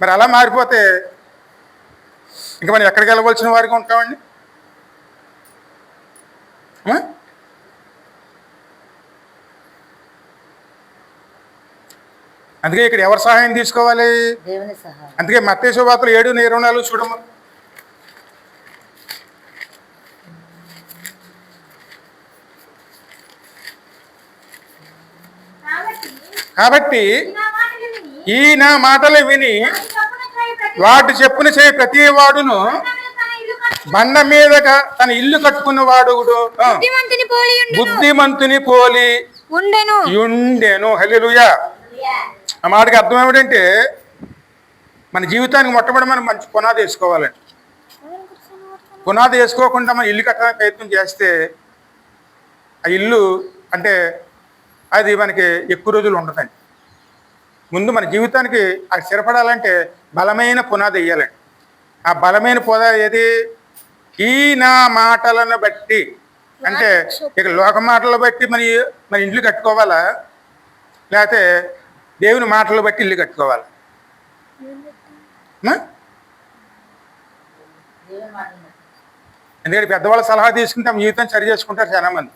మరి అలా మారిపోతే ఇంకా మనం ఎక్కడికి వెళ్ళవలసిన వారికి ఉంటామండి? అందుకే ఇక్కడ ఎవరి సహాయం తీసుకోవాలి? అందుకే మత్తయి సువార్తలు 7:24 చూడము. కాబట్టి ఈ నా మాటలు విని వాటి చెప్పున చేయి ప్రతి వాడును బండ మీద తన ఇల్లు కట్టుకున్నవాడు బుద్ధిమంతుని పోలి ఉండెను. హల్లెలూయా. ఆ మాటకి అర్థం ఏమిటంటే మన జీవితానికి మొట్టమొదటి మనం మంచి పునాది వేసుకోవాలండి. పునాది వేసుకోకుండా మనం ఇల్లు కట్టడానికి ప్రయత్నం చేస్తే ఆ ఇల్లు అంటే అది మనకి ఎక్కువ రోజులు ఉండదండి. ముందు మన జీవితానికి అది స్థిరపడాలంటే బలమైన పునాది వేయాలండి. ఆ బలమైన పునాది ఏది? ఈ నా మాటలను బట్టి, అంటే ఇక లోక మాటలు బట్టి మన ఇల్లు కట్టుకోవాలా, లేకపోతే దేవుని మాటలు బట్టి ఇల్లు కట్టుకోవాలా? ఎందుకంటే పెద్దవాళ్ళ సలహా తీసుకుంటే మన జీవితం సరి చేసుకుంటారు చాలామంది.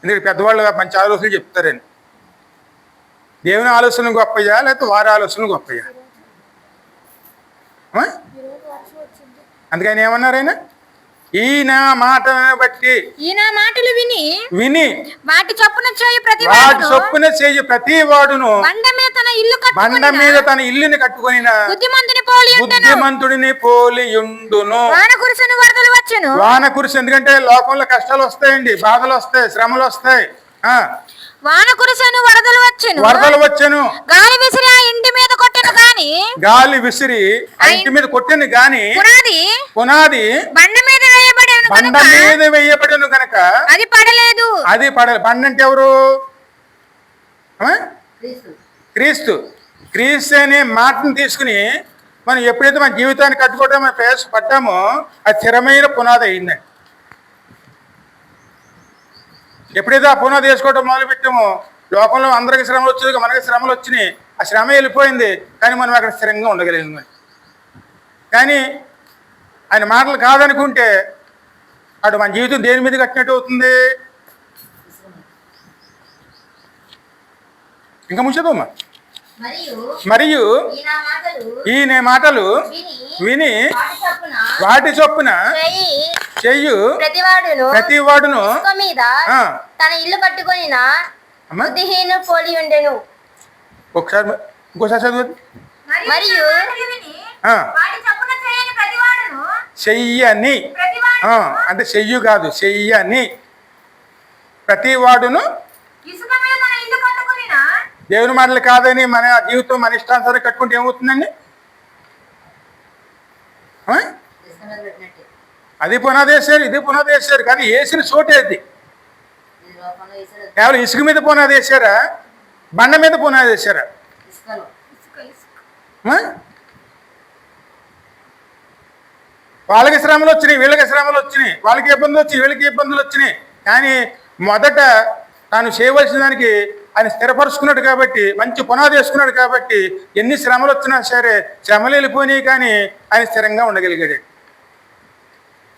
ఎందుకంటే పెద్దవాళ్ళు మంచి ఆలోచనలు చెప్తారండి. దేవుని ఆలోచనలు గొప్పయ్యా లేకపోతే వారి ఆలోచనలు గొప్పయ్యా? అందుకని ఏమన్నారైనా? ఈ నా మాటలను బట్టి, ఈ నా మాటలు విని విని వాటి చొప్పున చేయు ప్రతి వాటి చొప్పున చేయ ప్రతి వాడును బండ మీద తన ఇల్లు బండ మీద తన ఇల్లుని కట్టుకొని బుద్ధిమంతుని పోలి బుద్ధిమంతుడిని పోలియుండును. వాన కురిసెను వరదలు వచ్చెను. వాన కురిసి, ఎందుకంటే లోకంలో కష్టాలు వస్తాయండి, బాధలు వస్తాయి, శ్రమలు వస్తాయి. వాన కురిసెను వరదలు వచ్చెను. వరదలు వచ్చెను. గాలి విసిరి ఆ ఇంటి మీద కొట్టెను గాని, గాలి విసిరి ఆ ఇంటి మీద కొట్టెను గాని పునాది బండ మీద వేయబడెను బండ మీద వేయబడెను గనక అది పడలేదు. అది పడలేదు. బండ అంటే ఎవరు? క్రీస్తు. క్రీస్తు అనే మాటను తీసుకుని మనం ఎప్పుడైతే మన జీవితాన్ని కట్టుకోవడం మనం ప్రయాసపడ్డామో అది స్థిరమైన పునాది అయిందండి. ఎప్పుడైతే ఆ పునాది వేసుకోవడం మొదలుపెట్టామో లోకంలో అందరికి శ్రమలు వచ్చేది, మనకి శ్రమలు వచ్చినాయి. ఆ శ్రమ వెళ్ళిపోయింది, కానీ మనం అక్కడ స్థిరంగా ఉండగలిగింది. కానీ ఆయన మాటలు కాదనుకుంటే అటు మన జీవితం దేని మీద కట్టినట్టు అవుతుంది? ఇంకా ముంచదమ్మా. మరియు ఈ నే మాటలు విని వాటి చొప్పున చెయ్యు ప్రతి వాడును తన ఇల్లు కట్టుకొని బుద్ధిహీను పోలి ఉండెను. ఒకసారి ఇంకోసారి చదువు. మరియు చెయ్యని, అంటే చెయ్యు కాదు, చెయ్యని ప్రతి వాడును. దేవుని మాటలు కాదని మన జీవితం మన ఇష్టానుసారం కట్టుకుంటే ఏమవుతుందండి? అది పునాది వేసారు, ఇది పునాది వేసారు, కానీ వేసిన చోటే అది. కేవలం ఇసుక మీద పునాది వేసారా, బండ మీద పునాది వేసారా? వాళ్ళకి శ్రమలు వచ్చినాయి, వీళ్ళకి శ్రమలు వచ్చినాయి, వాళ్ళకి ఇబ్బందులు వచ్చినాయి, వీళ్ళకి ఇబ్బందులు వచ్చినాయి. కానీ మొదట తాను చేయవలసిన దానికి ఆయన స్థిరపరుచుకున్నాడు కాబట్టి, మంచి పునాది వేసుకున్నాడు కాబట్టి ఎన్ని శ్రమలు వచ్చినా సరే శ్రమలు వెళ్ళిపోయినాయి, కానీ ఆయన స్థిరంగా ఉండగలిగాడు.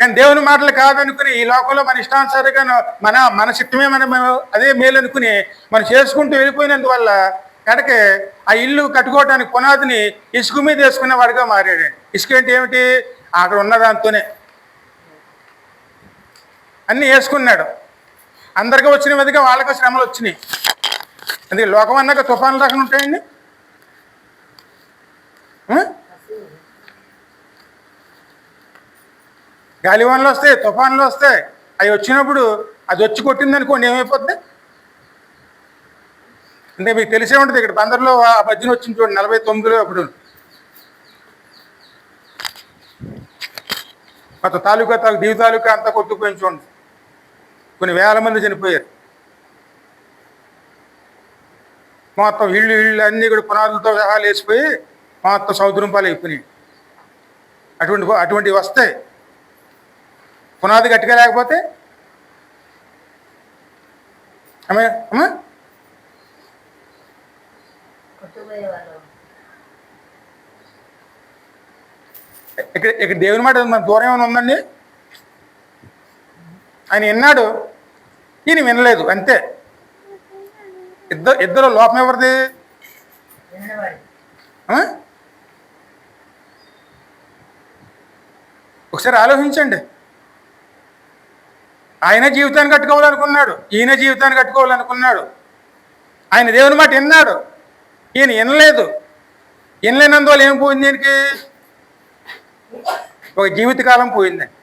కానీ దేవుని మాటలు కాదనుకుని ఈ లోకంలో మన ఇష్టానుసారిగా మన చిత్తమే మనం అదే మేలు అనుకుని మనం చేసుకుంటూ వెళ్ళిపోయినందువల్ల కనుక ఆ ఇల్లు కట్టుకోవడానికి పునాదిని ఇసుక మీద వేసుకునే వాడిగా మారాడు. ఇసుక అంటే ఏమిటి? అక్కడ ఉన్నదాంతోనే అన్నీ వేసుకున్నాడు. అందరికీ వచ్చిన విధంగా వాళ్ళకి శ్రమలు వచ్చినాయి. అందుకే లోకం అన్నాక తుఫాన్లు రకం ఉంటాయండి. గాలివాన్లు వస్తాయి, తుఫాన్లు వస్తాయి. అవి వచ్చినప్పుడు అది వచ్చి కొట్టింది అనుకోండి, ఏమైపోద్ది? అంటే మీకు తెలిసే ఉంటుంది, ఇక్కడ బందర్లో ఆ మధ్యన వచ్చింది చూడండి, 49లో అప్పుడు మొత్తం తాలూకా దీవి తాలూకా అంతా కొట్టుకుపోయింది చూడండి. కొన్ని వేల మంది చనిపోయారు. మొత్తం ఇళ్ళు అన్నీ కూడా పునాదులతో సహా లేచిపోయి మొత్తం సముద్రం పాలు అయిపోయినాయి. అటువంటివి వస్తాయి. పునాది గట్టిగా లేకపోతే అమ్మా ఇక్కడ దేవుని మాట మన దూరం ఏమైనా ఉందండి? ఆయన విన్నాడు, ఈయన వినలేదు, అంతే. ఇద్దరు లోపం ఎవరిది? ఒకసారి ఆలోచించండి. ఆయన జీవితాన్ని కట్టుకోవాలనుకున్నాడు, ఈయన జీవితాన్ని కట్టుకోవాలనుకున్నాడు. ఆయన దేవుని మాట విన్నాడు, ఈయన వినలేదు. వినలేనందువల్ల ఏం పోయింది? దీనికి ఒక జీవితకాలం పోయిందండి.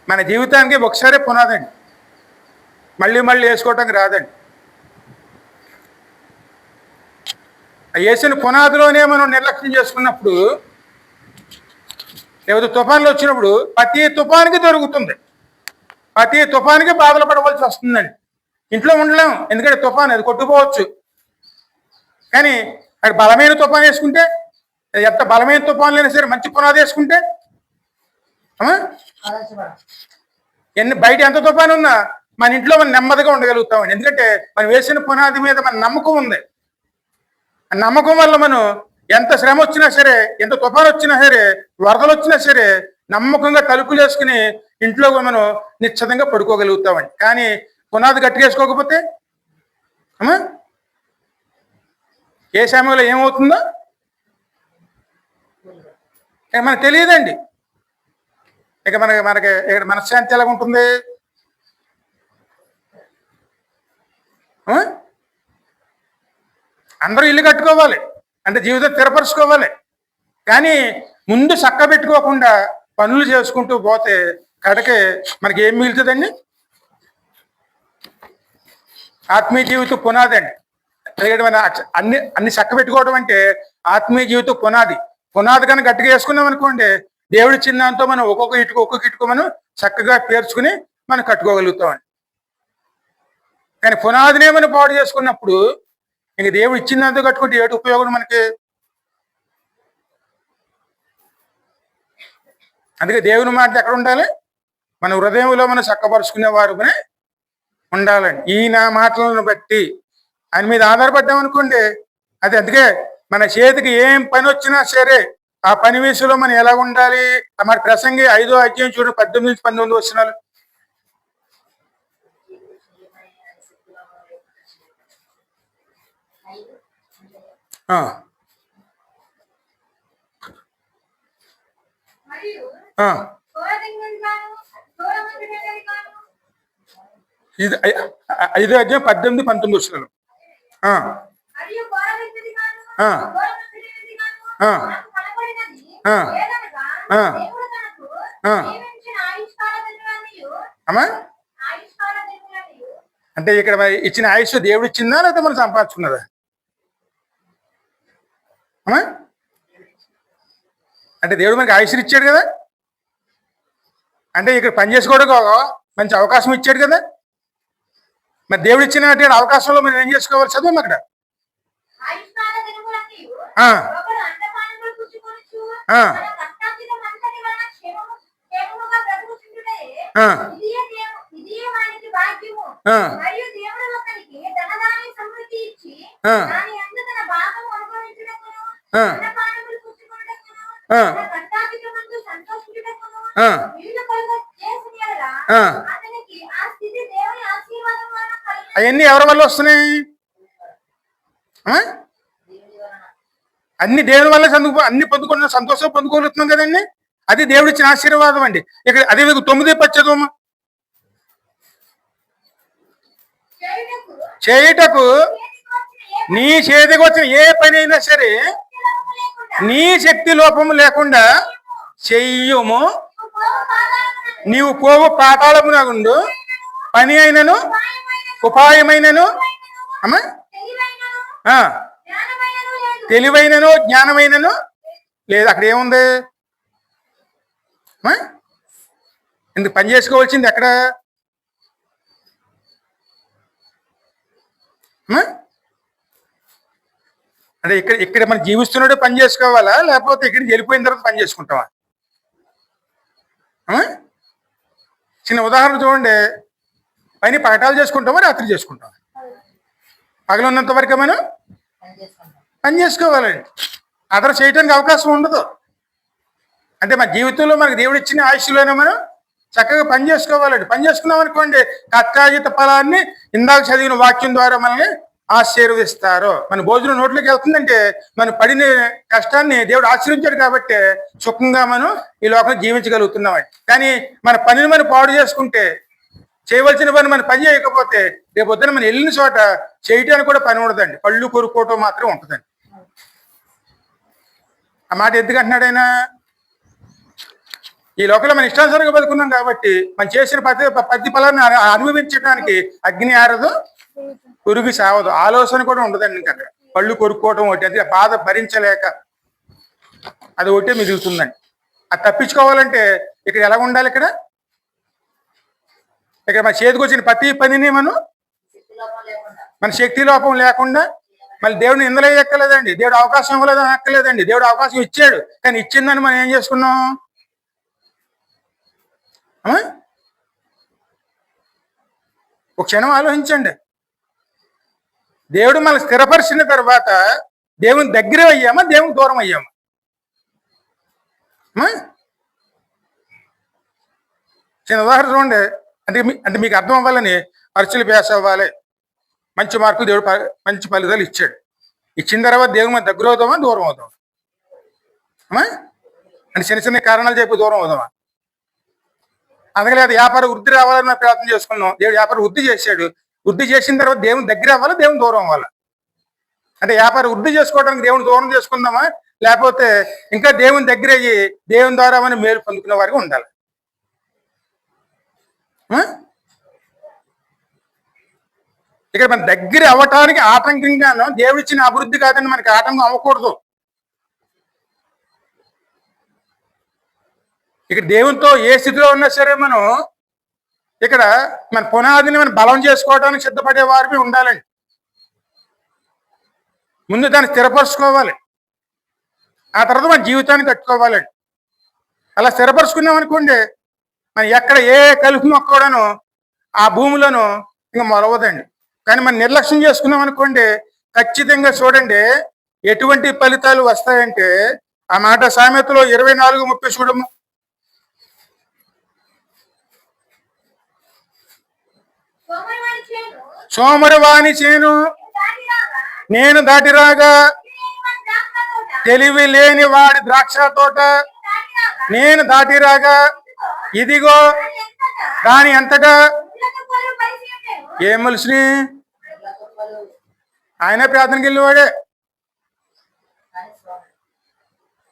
మన జీవితానికి ఒకసారి పునాదండి, మళ్ళీ వేసుకోవటానికి రాదండి. ఆ వేసిన పునాదిలోనే మనం నిర్లక్ష్యం చేసుకున్నప్పుడు లేకపోతే తుఫాన్లు వచ్చినప్పుడు ప్రతి తుఫానికి దొరుకుతుంది, ప్రతి తుఫానికి బాధలు పడవలసి వస్తుందండి. ఇంట్లో ఉండలేం, ఎందుకంటే తుఫాన్ అది కొట్టుకోవచ్చు. కానీ అది బలమైన తుఫాన్ వేసుకుంటే, ఎంత బలమైన తుఫాన్లు అయినా సరే మంచి పునాది వేసుకుంటే బయట ఎంత తుఫాను ఉన్నా మన ఇంట్లో మనం నెమ్మదిగా ఉండగలుగుతామండి. ఎందుకంటే మనం వేసిన పునాది మీద మన నమ్మకం ఉంది. ఆ నమ్మకం వల్ల మనం ఎంత శ్రమ వచ్చినా సరే, ఎంత తుఫాను వచ్చినా సరే, వరదలు వచ్చినా సరే నమ్మకంగా తలుపులు వేసుకుని ఇంట్లో మనం నిశ్చితంగా పడుకోగలుగుతామండి. కానీ పునాది గట్టిగేసుకోకపోతే ఏ సమయంలో ఏమవుతుందో మనకు తెలియదండి. ఇక మనకి ఇక్కడ మనశ్శాంతి ఎలాగ ఉంటుంది? అందరూ ఇల్లు కట్టుకోవాలి అంటే జీవితం స్థిరపరుచుకోవాలి. కానీ ముందు చక్క పెట్టుకోకుండా పనులు చేసుకుంటూ పోతే కడకే మనకి ఏం మిగులుతుందండి? ఆత్మీయ జీవితం పునాది అండి. ఎందుకంటే మన అన్ని చక్క పెట్టుకోవడం అంటే ఆత్మీయ జీవితం పునాది కానీ గట్టిగా వేసుకున్నాం అనుకోండి, దేవుడి చిన్నంతో మనం ఒక్కొక్క ఇటుకు మనం చక్కగా పేర్చుకుని మనం కట్టుకోగలుగుతామండి. కానీ పునాదినే మనం పాడు చేసుకున్నప్పుడు ఇంక దేవుడు ఇచ్చిందంతా కట్టుకుంటే ఏటి ఉపయోగం మనకి? అందుకే దేవుని మాట ఎక్కడ ఉండాలి? మన హృదయంలో మనం చక్కపరుచుకునే వారుగానే ఉండాలండి. ఈ నా మాటలను బట్టి ఆయన మీద ఆధారపడ్డామనుకోండి, అది అందుకే మన చేతికి ఏం పని వచ్చినా సరే ఆ పని విషయంలో మనం ఎలా ఉండాలి? మన ప్రసంగి 5వ అధ్యాయం చూడండి, 18-19 వచనాలు. ఇది 5వ అధ్యాయం 18-19 వచనాలు. అమ్మా అంటే ఇక్కడ ఇచ్చిన ఆయుష్ దేవుడు ఇచ్చిందా లేకపోతే మనం సంపాదించుకున్నదా? అమ్మా అంటే దేవుడు మనకి ఆయుష్ ఇచ్చాడు కదా, అంటే ఇక్కడ పని చేసుకోవడానికి మంచి అవకాశం ఇచ్చాడు కదా. మరి దేవుడు ఇచ్చిన అవకాశంలో మనం ఏం చేసుకోవాలి? చదువు అక్కడ. అవన్నీ ఎవరి వల్ల వస్తున్నాయి? అన్ని దేవుని వల్ల అన్ని పొందుకున్న సంతోషం పొందుకోగలుగుతున్నాం కదండి. అది దేవుడు ఇచ్చిన ఆశీర్వాదం అండి. ఇక్కడ అదే 9 చదువు. చేయుటకు నీ చేతికి వచ్చిన ఏ పని అయినా సరే నీ శక్తి లోపము లేకుండా చెయ్యము. నీవు పోవు పాతాళమునగుండు పని అయినను ఉపాయమైనను తెలివైనను జ్ఞానమైనను లేదు. అక్కడ ఏముంది? ఎందుకు పని చేసుకోవాల్సింది ఎక్కడ? అంటే ఇక్కడ మనం జీవిస్తున్నట్టు పని చేసుకోవాలా లేకపోతే ఇక్కడ వెళ్ళిపోయిన తర్వాత పని చేసుకుంటావా? చిన్న ఉదాహరణ చూడండి. పని పగటాలు చేసుకుంటామా రాత్రి చేసుకుంటామా? పగలున్నంత వరకు మనం పని చేసుకోవాలండి. అదర్ చేయడానికి అవకాశం ఉండదు. అంటే మన జీవితంలో మనకు దేవుడు ఇచ్చిన ఆయుష్లోనే మనం చక్కగా పని చేసుకోవాలండి. పని చేసుకున్నాం అనుకోండి, కష్టాజిత ఫలాన్ని ఇందాక చదివిన వాక్యం ద్వారా మనల్ని ఆశీర్వదిస్తారు. మన భోజనం నోట్లోకి వెళ్తుందంటే మనం పడిన కష్టాన్ని దేవుడు ఆశీర్వించాడు కాబట్టి సుఖంగా మనం ఈ లోకంలో జీవించగలుగుతున్నాం. కానీ మన పనిని మనం పాడు చేసుకుంటే, చేయవలసిన పని పని చేయకపోతే రేపు పొద్దున మనం వెళ్ళిన చోట చేయటానికి కూడా పని ఉండదండి. పళ్ళు కొరుక్కోవటం మాత్రం ఉంటుందండి. ఆ మాట ఎందుకు అంటున్నాడు ఆయన? ఈ లోకంలో మన ఇష్టానుసారంగా బతుకున్నాం కాబట్టి మనం చేసిన ప్రతి ఫలాన్ని అనుభవించడానికి అగ్ని ఆరదు, పురుగు సావదు, ఆలోచన కూడా ఉండదండి. ఇంకా అక్కడ పళ్ళు కొరుక్కోవటం ఒకటి, అది బాధ భరించలేక అది ఒకటే మిగులుతుందండి. అది తప్పించుకోవాలంటే ఇక్కడ ఎలా ఉండాలి? ఇక్కడ మన చేతికి వచ్చిన ప్రతి పనిని మన శక్తి లోపం లేకుండా మళ్ళీ దేవుడిని ఇందులో ఎక్కలేదండి. దేవుడు అవకాశం ఇవ్వలేదని ఎక్కలేదండి. దేవుడు అవకాశం ఇచ్చాడు, కానీ ఇచ్చిందని మనం ఏం చేసుకున్నాం? ఒక క్షణం ఆలోచించండి. దేవుడు మనం స్థిరపరిచిన తర్వాత దేవుని దగ్గర అయ్యామా, దేవుని దూరం అయ్యామా? చిన్న ఉదాహరణ చూడండి. అంటే మీకు అర్థం అవ్వాలని పరీక్షలు పాస్ అవ్వాలి, మంచి మార్కులు దేవుడు మంచి ఫలితాలు ఇచ్చాడు. ఇచ్చిన తర్వాత దేవుడు మన దగ్గర అవుతామా, దూరం అవుతామా? అంటే చిన్న చిన్న కారణాలు చెప్పి దూరం అవుతామా? అందుకలేదు వ్యాపార వృద్ధి రావాలని మనం ప్రయత్నం చేసుకున్నాం. దేవుడు వ్యాపార వృద్ధి చేశాడు. వృద్ధి చేసిన తర్వాత దేవుని దగ్గర అవ్వాలి, దేవుని దూరం అవ్వాలి. అంటే వ్యాపార వృద్ధి చేసుకోవడానికి దేవుని దూరం చేసుకుందామా, లేకపోతే ఇంకా దేవుని దగ్గర అయ్యి దేవుని ద్వారా మనం మేలు పొందుకునే వారికి ఉండాలి. ఇక్కడ మన దగ్గర అవ్వటానికి ఆటంకంగాను దేవుడు ఇచ్చిన అభివృద్ధి కాదండి, మనకి ఆటంకం అవ్వకూడదు. ఇక్కడ దేవునితో ఏ స్థితిలో ఉన్నా సరే మనం ఇక్కడ మన పునాదిని మనం బలం చేసుకోవడానికి సిద్ధపడే వారికి ఉండాలండి. ముందు దాన్ని స్థిరపరచుకోవాలి, ఆ తర్వాత మన జీవితాన్ని కట్టుకోవాలండి. అలా స్థిరపరచుకున్నాం అనుకోండి, మనం ఎక్కడ ఏ కలుపు మొక్కడను ఆ భూమిలోనూ ఇంకా మొలవదండి. కానీ మనం నిర్లక్ష్యం చేసుకున్నాం అనుకోండి, ఖచ్చితంగా చూడండి ఎటువంటి ఫలితాలు వస్తాయంటే, ఆ మాట సామెతలో 24:30 చూడము. సోమరివాని చేను నేను దాటిరాగా, తెలివి లేని వాడి ద్రాక్ష తోట నేను దాటిరాగా, ఇదిగో దాని అంతటా ఏం మనిషిని ఆయన ప్రార్థనకి వెళ్ళేవాడే.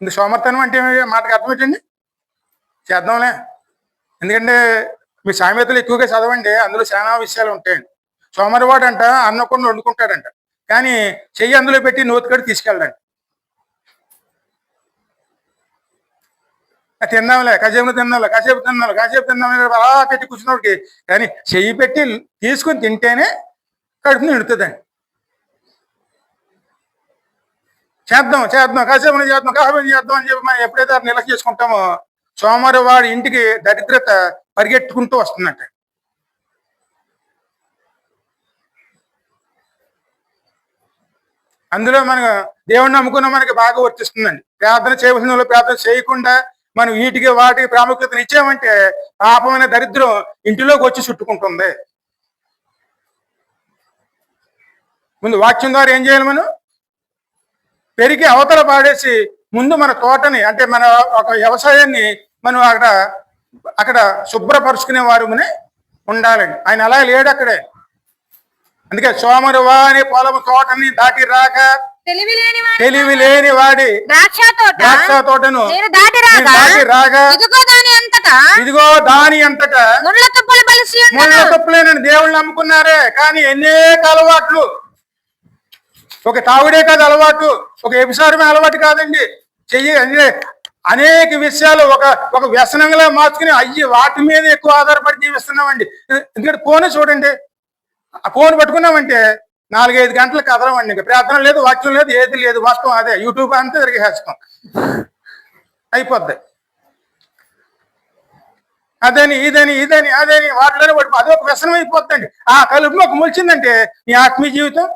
ఇంక సోమర్తనం అంటే మాటకు అర్థం ఏంటండి? చేద్దాంలే, ఎందుకంటే మీ సామెతలు ఎక్కువగా చదవండి, అందులో చాలా విషయాలు ఉంటాయండి. సోమరివాడు అంట అన్నకుండా వండుకుంటాడంట, కానీ చెయ్యి అందులో పెట్టి నోతికడి తీసుకెళ్ళండి. తిందాంలే, కాసేపు తిందాంలే అలా పెట్టి కూర్చున్నోడికి, కానీ చెయ్యి పెట్టి తీసుకుని తింటేనే కడుపు నిండుతుందండి. చేద్దాం కాసేపు చేద్దాం అని చెప్పి మనం ఎప్పుడైతే నిర్లక్ష్యం చేసుకుంటామో సోమవారి ఇంటికి దరిద్రత పరిగెట్టుకుంటూ వస్తుందంట. అందులో మనం దేవుడిని నమ్ముకున్న మనకి బాగా వర్తిస్తుందండి. ప్రార్థన చేయవలసిన వాళ్ళు ప్రార్థన చేయకుండా మనం వీటికి వాటికి ప్రాముఖ్యతను ఇచ్చామంటే పాపమైన దరిద్రం ఇంటిలోకి వచ్చి చుట్టుకుంటుంది. ముందు వాక్యం ద్వారా ఏం చేయాలి? మనం పెరిగి అవతల పాడేసి ముందు మన తోటని, అంటే మన ఒక వ్యవసాయాన్ని మనం అక్కడ శుభ్రపరుచుకునే వారునే ఉండాలండి. ఆయన అలా లేడు అక్కడే. అందుకే సోమరువా అనే పొలము తోటని దాటి రాక, తెలివి లేని వాడి ద్రాక్ష తోటను దాటి రాగా, ఇదిగో దాని అంతటా ముళ్ళ తుప్పులేనని దేవుళ్ళు నమ్ముకున్నారే, కానీ అనేక అలవాట్లు. ఒక తాగుడే కాదు అలవాటు, ఒక వ్యభిచారమే అలవాటు కాదండి. అనేక విషయాలు ఒక వ్యసనంగా మార్చుకుని వాటి మీద ఎక్కువ ఆధారపడి జీవిస్తున్నామండి. ఎందుకంటే ఫోన్ చూడండి, ఆ ఫోన్ పట్టుకున్నామంటే 4-5 గంటలు కదలమండి. ఇంకా ప్రార్థన లేదు, వాక్యం లేదు, ఏది లేదు, వాస్తవం అదే. యూట్యూబ్ అంతా తిరిగేస్తాం, అయిపోద్ది. అదని ఇదని వాటిలోనే పడిపో, అది ఒక వ్యసనం అయిపోద్దండి. ఆ కలుపు మాకు మొలిచిందంటే నీ ఆత్మీయ జీవితం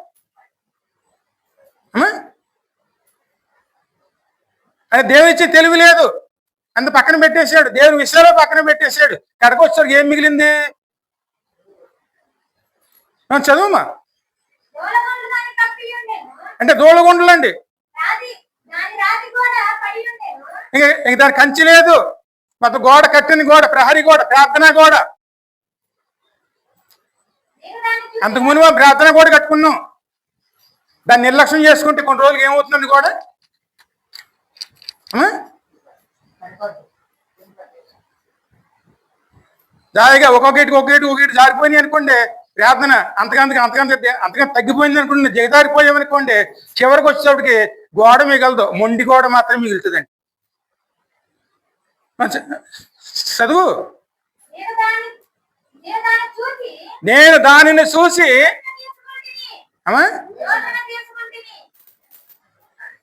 అది దేవుడు ఇచ్చే తెలివి లేదు, అంత పక్కన పెట్టేశాడు. దేవుని విషయాలు పక్కన పెట్టేశాడు. కడకొచ్చాడు, ఏం మిగిలింది? చదువుమా అంటే దూళగుండలండి. ఇంక దాని కంచి లేదు, మొత్తం గోడ, కట్టిన గోడ, ప్రహరీ గోడ, ప్రార్థనా గోడ. అంతకు ముందు ప్రార్థనా గోడ కట్టుకున్నాం, దాన్ని నిర్లక్ష్యం చేసుకుంటే కొన్ని రోజులకి ఏమవుతుందండి గోడ? జాయిగా ఒక్కొక్కటి జారిపోయినాయి అనుకోండి, ప్రార్థన అంతకంత తగ్గిపోయింది అనుకోండి, దిగజారిపోయామనుకోండి, చివరికి వచ్చేటప్పటికి గోడ మిగలదు, మొండి గోడ మాత్రం మిగులుతుందండి. చదువు. నేను దాన్ని చూసి నేను దానిని చూసి తీసుకుంటిని. అమ్మా యోచన చేసుకుంటిని.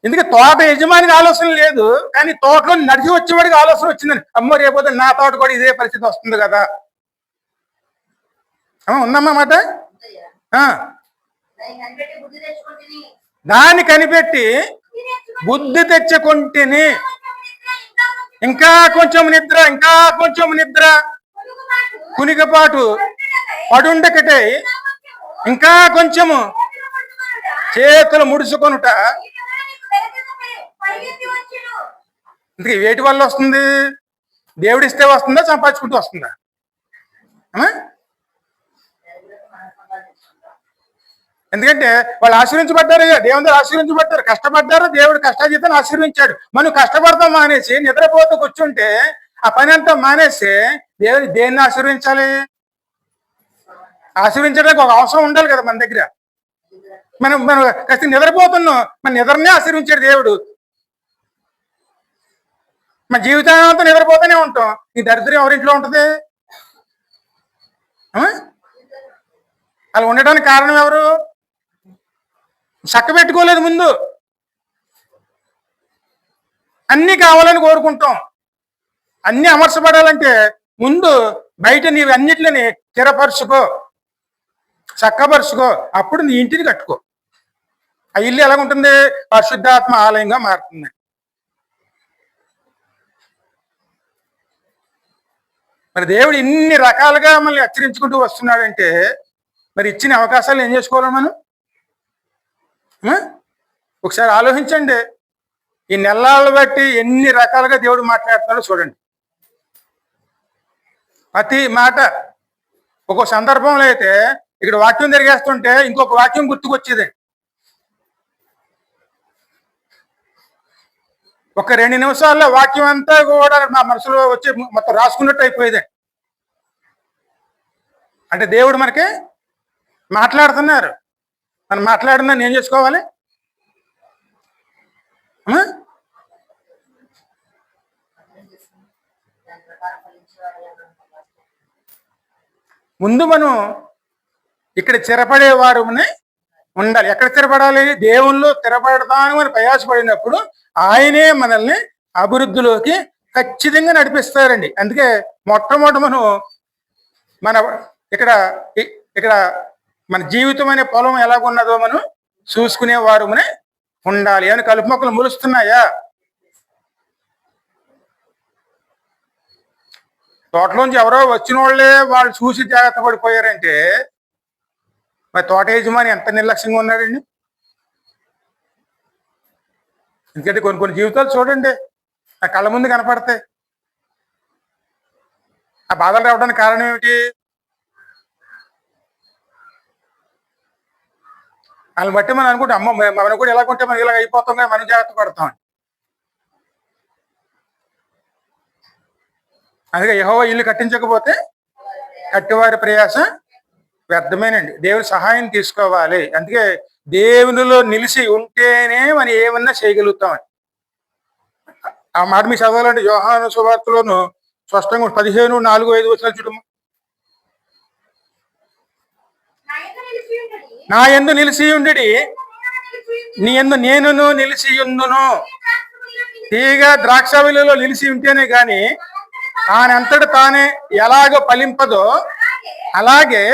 ఎందుకు తోట యజమానికి ఆలోచన లేదు, కానీ తోటలో నడిచి వచ్చేవాడికి ఆలోచన వచ్చిందని. అమ్మ రేపోతే నా తోట కూడా ఇదే పరిస్థితి వస్తుంది కదా. అమ్మ ఉందమ్మా మాట. దాన్ని కనిపెట్టి బుద్ధి తెచ్చుకుంటేని ఇంకా కొంచెం నిద్ర, ఇంకా కొంచెం నిద్ర, కునికపాటు పడుండకటే ఇంకా కొంచెము చేతులు ముడుచుకొనుట. ఇంతకీ వేటి వల్ల వస్తుంది? దేవుడిస్తే వస్తుందా, సంపాదించుకుంటూ వస్తుందా? ఎందుకంటే వాళ్ళు ఆశీర్వించబడ్డారు, దేవుని దగ్గర ఆశీర్వించబడ్డారు, కష్టపడ్డారు, దేవుడు కష్టాజీతాన్ని ఆశీర్వించాడు. మనం కష్టపడతాం మానేసి నిద్రపోతూ కూర్చుంటే ఆ పని అంతా మానేసి దేవుని దేన్ని ఆశీర్వించాలి? ఆశీర్వించడానికి ఒక అవసరం ఉండాలి కదా మన దగ్గర. మనం కాస్త నిద్రపోతున్నాం, మన నిద్రనే ఆశీర్వించాడు దేవుడు. మన జీవితాంతా నిద్రపోతూనే ఉంటాం. ఈ దరిద్రం ఎవరింట్లో ఉంటుంది? అలా ఉండడానికి కారణం ఎవరు? చక్క పెట్టుకోలేదు. ముందు అన్ని కావాలని కోరుకుంటాం. అన్ని అమర్చబడాలంటే ముందు బయట నీవు అన్నిటిని స్థిరపరుచుకో, చక్కపరుచుకో, అప్పుడు నీ ఇంటిని కట్టుకో. ఆ ఇల్లు ఎలాగుంటుంది? పరిశుద్ధాత్మ ఆలయంగా మారుతుంది. మరి దేవుడు ఇన్ని రకాలుగా మనల్ని హెచ్చరించుకుంటూ వస్తున్నాడంటే మరి ఇచ్చిన అవకాశాలు ఏం చేసుకోవాలి మనం? ఒకసారి ఆలోచించండి. ఈ నెలలు బట్టి ఎన్ని రకాలుగా దేవుడు మాట్లాడుతున్నాడో చూడండి. ప్రతి మాట ఒక్కో సందర్భంలో అయితే ఇక్కడ వాక్యం తిరిగేస్తుంటే ఇంకొక వాక్యం గుర్తుకొచ్చేది. ఒక 2 నిమిషాల్లో వాక్యం అంతా కూడా మా మనసులో వచ్చి మొత్తం రాసుకున్నట్టు అయిపోయేది. అంటే దేవుడు మనకి మాట్లాడుతున్నారు. మనం మాట్లాడినా ఏం చేసుకోవాలి? ముందు మనం ఇక్కడ స్థిరపడే వారుని ఉండాలి. ఎక్కడ స్థిరపడాలి? దేవుల్లో స్థిరపడతాను అని ప్రయాసపడినప్పుడు ఆయనే మనల్ని అభివృద్ధిలోకి ఖచ్చితంగా నడిపిస్తారండి. అందుకే మొట్టమొదటి మన ఇక్కడ మన జీవితం అనే పొలం ఎలాగున్నదో మనం చూసుకునేవారు ఉండాలి. అని కలుపు మొక్కలు మొలుస్తున్నాయా? తోటలోంచి ఎవరో వచ్చిన వాళ్ళే వాళ్ళు చూసి జాగ్రత్త పడిపోయారంటే మరి తోట యజమాని ఎంత నిర్లక్ష్యంగా ఉన్నాడండి. ఎందుకంటే కొన్ని జీవితాలు చూడండి, ఆ కళ్ళ ముందు కనపడతాయి. ఆ బాధలు రావడానికి కారణం ఏమిటి? వాళ్ళని బట్టి మనం అనుకుంటే అమ్మ మనం కూడా ఎలాగుంటే మనం ఇలాగ అయిపోతాం కానీ మనం జాగ్రత్త పడతాం. అందుకే యెహోవా ఇల్లు కట్టించకపోతే కట్టివారి ప్రయాస వ్యర్థమేనండి. దేవుని సహాయం తీసుకోవాలి. అందుకే దేవునిలో నిలిచి ఉంటేనే మనం ఏమన్నా చేయగలుగుతామని. ఆ మాట మీకు చదవాలంటే యోహాను సువార్తలోను స్పష్టంగా 15:4-5 చూడము. నా యందు నిలిచి ఉండి నీ యందు నేనును నిలిచి ఉందును. తీగ ద్రాక్షవల్లిలో నిలిచి ఉంటేనే గాని తానంతట తానే ఎలాగో ఫలింపదో అలాగే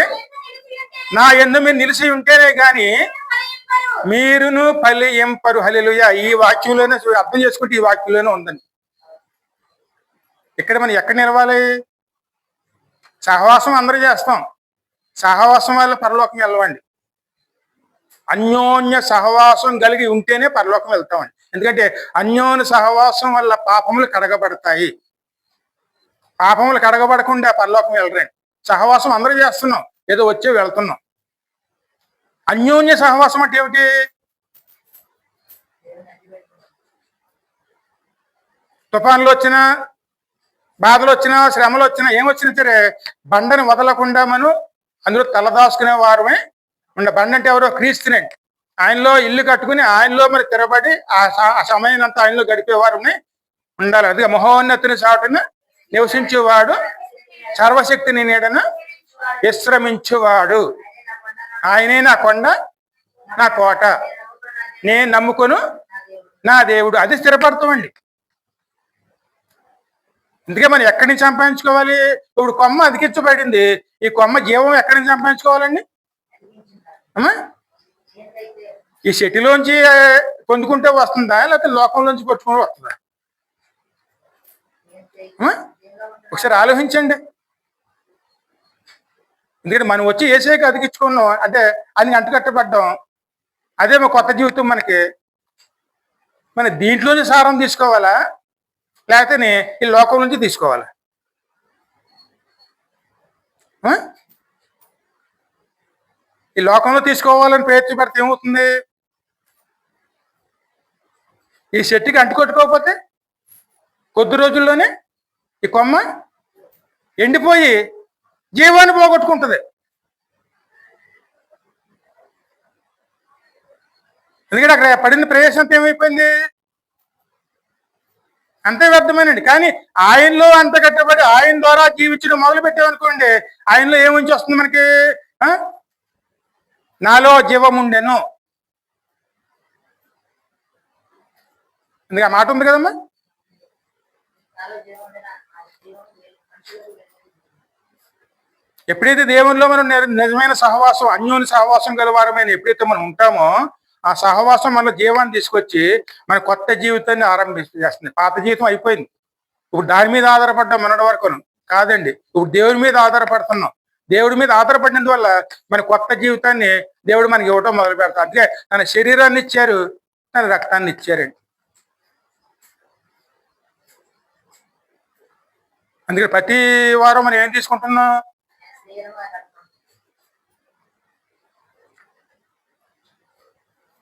నా యందు మీరు నిలిచి ఉంటేనే గాని మీరును ఫలింపరు. హల్లెలూయా. ఈ వాక్యంలోనే అర్థం చేసుకుంటే ఈ వాక్యంలోనే ఉందండి. ఇక్కడ మనం ఎక్కడ నిలవాలి? సహవాసం అందరూ చేస్తాం. సహవాసం వల్ల పరలోకం వెళ్ళవండి. అన్యోన్య సహవాసం కలిగి ఉంటేనే పరలోకం వెళ్తామండి. ఎందుకంటే అన్యోన్య సహవాసం వల్ల పాపములు కడగబడతాయి. పాపములు కడగబడకుండా పరలోకం వెళ్ళరండి. సహవాసం అందరూ చేస్తున్నాం, ఏదో వచ్చే వెళ్తున్నాం. అన్యోన్య సహవాసం అంటే ఏమిటి? తుఫాన్లు వచ్చినా, బాధలు వచ్చినా, శ్రమలు వచ్చినా, ఏమొచ్చినా సరే బండని వదలకుండా మనం అందులో తలదాచుకునే వారమే ఉండ. బండ అంటే ఎవరో? క్రీస్తునండి. ఆయనలో ఇల్లు కట్టుకుని ఆయనలో మరి తిరబడి ఆ సమయం అంతా ఆయనలో గడిపేవారు ఉండాలి. అది మహోన్నతుని చాటున నివసించేవాడు, సర్వశక్తిని నీడన విశ్రమించువాడు. ఆయనే నా కొండ, నా కోట, నేను నమ్ముకొను నా దేవుడు. అది స్థిరపడతామండి. అందుకే మనం ఎక్కడి నుంచి సంపాదించుకోవాలి? ఇప్పుడు కొమ్మ అతికించబడింది. ఈ కొమ్మ జీవం ఎక్కడి నుంచి సంపాదించుకోవాలండి? అమ్మా, ఈ చెట్టులోంచి పొందుకుంటే వస్తుందా, లేకపోతే లోకంలోంచి పట్టుకుని వస్తుందా? ఒకసారి ఆలోచించండి. ఎందుకంటే మనం వచ్చి ఏసేకి అతికించుకున్నాం అంటే అది అంటుకట్టబడ్డాం. అదే మా కొత్త జీవితం మనకి. మన దీంట్లోంచి సారం తీసుకోవాలా, లేకపోతే ఈ లోకం నుంచి తీసుకోవాలా? ఈ లోకంలో తీసుకోవాలని ప్రయత్నపడితే ఏమవుతుంది? ఈ చెట్టుకి అంటుకొట్టుకోకపోతే కొద్ది రోజుల్లోనే ఈ కొమ్మ ఎండిపోయి జీవాన్ని పోగొట్టుకుంటుంది. ఎందుకంటే అక్కడ పడిన ప్రవేశం ఏమైపోయింది? అంతే వ్యర్థమేనండి. కానీ ఆయనలో అంత కట్టబడి ఆయన ద్వారా జీవించడం మొదలు పెట్టామనుకోండి, ఆయనలో ఏముంచి వస్తుంది మనకి? నాలో జీవం ఉండెను. అందుకే ఆ మాట ఉంది కదమ్మా. ఎప్పుడైతే దేవునిలో మనం నిజమైన సహవాసం, అన్యోన్య సహవాసం గలవారమైన ఎప్పుడైతే మనం ఉంటామో, ఆ సహవాసం మన జీవాన్ని తీసుకొచ్చి మన కొత్త జీవితాన్ని ఆరంభిస్తుంది. పాత జీవితం అయిపోయింది. ఇప్పుడు దాని మీద ఆధారపడ్డాం మొన్నటి వరకు కాదండి. ఇప్పుడు దేవుడి మీద ఆధారపడుతున్నాం. దేవుడి మీద ఆధారపడినందువల్ల మన కొత్త జీవితాన్ని దేవుడు మనకి ఇవ్వటం మొదలు పెడతాం. అందుకే తన శరీరాన్ని ఇచ్చారు, తన రక్తాన్ని ఇచ్చారండి. అందుకే ప్రతి వారం మనం ఏం తీసుకుంటున్నాం?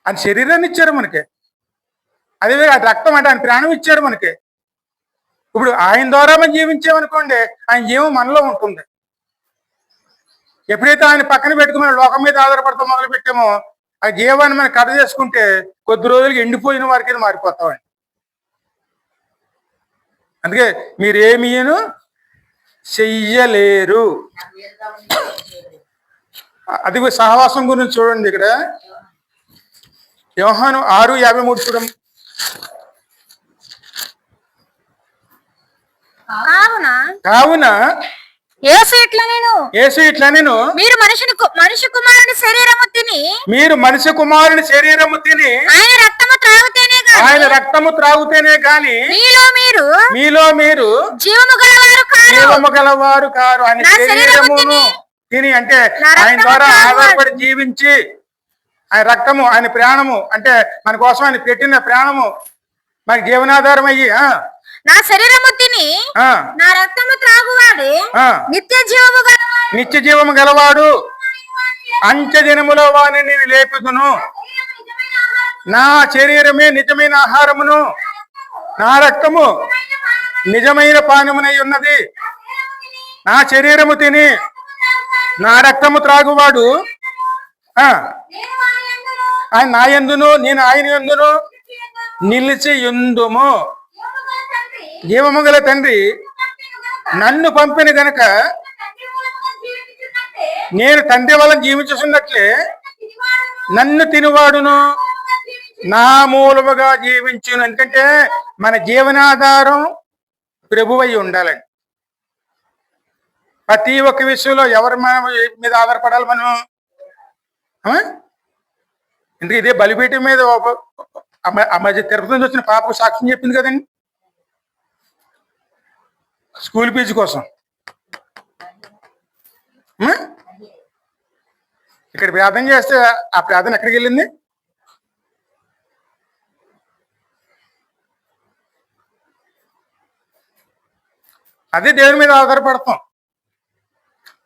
ఆయన శరీరాన్ని ఇచ్చారు మనకి. అదే ఆ రక్తం అంటే ఆయన ప్రాణం ఇచ్చారు మనకి. ఇప్పుడు ఆయన ద్వారా మనం జీవించామనుకోండి, ఆయన జీవం మనలో ఉంటుంది. ఎప్పుడైతే ఆయన పక్కన పెట్టుకుని లోకం మీద ఆధారపడతాం మొదలు పెట్టామో, ఆ జీవాన్ని మనం కథ చేసుకుంటే కొద్ది రోజులకి ఎండిపోయిన వారికి మారిపోతామండి. అందుకే మీరేమీను చెయ్యలేరు. అది సహవాసం గురించి చూడండి. ఇక్కడ యోహాను 6:53 చూడండి. కావున యేసు ఇట్లా నేను మీరు మనిషి కుమారుని శరీరము తిని ఆయన రక్తము త్రాగుతేనే గాని మీలో మీరు జీవము గలవారు కారు. ఆయన శరీరమును తిని అంటే ఆయన ద్వారా ఆధారపడి జీవించి, ఆయన రక్తము, ఆయన ప్రాణము అంటే మన కోసం ఆయన పెట్టిన ప్రాణము మనకి జీవనాధారం అయ్యి, నా శరీరము తిని నా రక్తము త్రాగువాడు నిత్య జీవము గలవాడు, అంత్య దినములో వాని నేను లేపుదును. నా శరీరమే నిజమైన ఆహారమును, నా రక్తము నిజమైన పానమునై ఉన్నది. నా శరీరము తిని నా రక్తము త్రాగువాడు ఆయన నా యందును, నేను ఆయన యందును నిలిచి యుందుము. జీవము గల తండ్రి నన్ను పంపిన గనక నేను తండ్రి వలన జీవించున్నట్లే నన్ను తినివాడును నా మూలముగా జీవించును. ఎందుకంటే మన జీవనాధారం ప్రభువై ఉండాలండి. ప్రతి ఒక్క విషయంలో ఎవరి మీద ఆధారపడాలి మనం? ఎందుకంటే ఇదే బలిపీఠం మీద ఆ మధ్య తిరుపతి నుంచి వచ్చిన పాపకు సాక్ష్యం చెప్పింది కదండి, స్కూల్ ఫీజు కోసం. ఇక్కడ ప్రార్థన చేస్తే ఆ ప్రార్థన ఎక్కడికి వెళ్ళింది? అదే దేవుని మీద ఆధారపడతాం.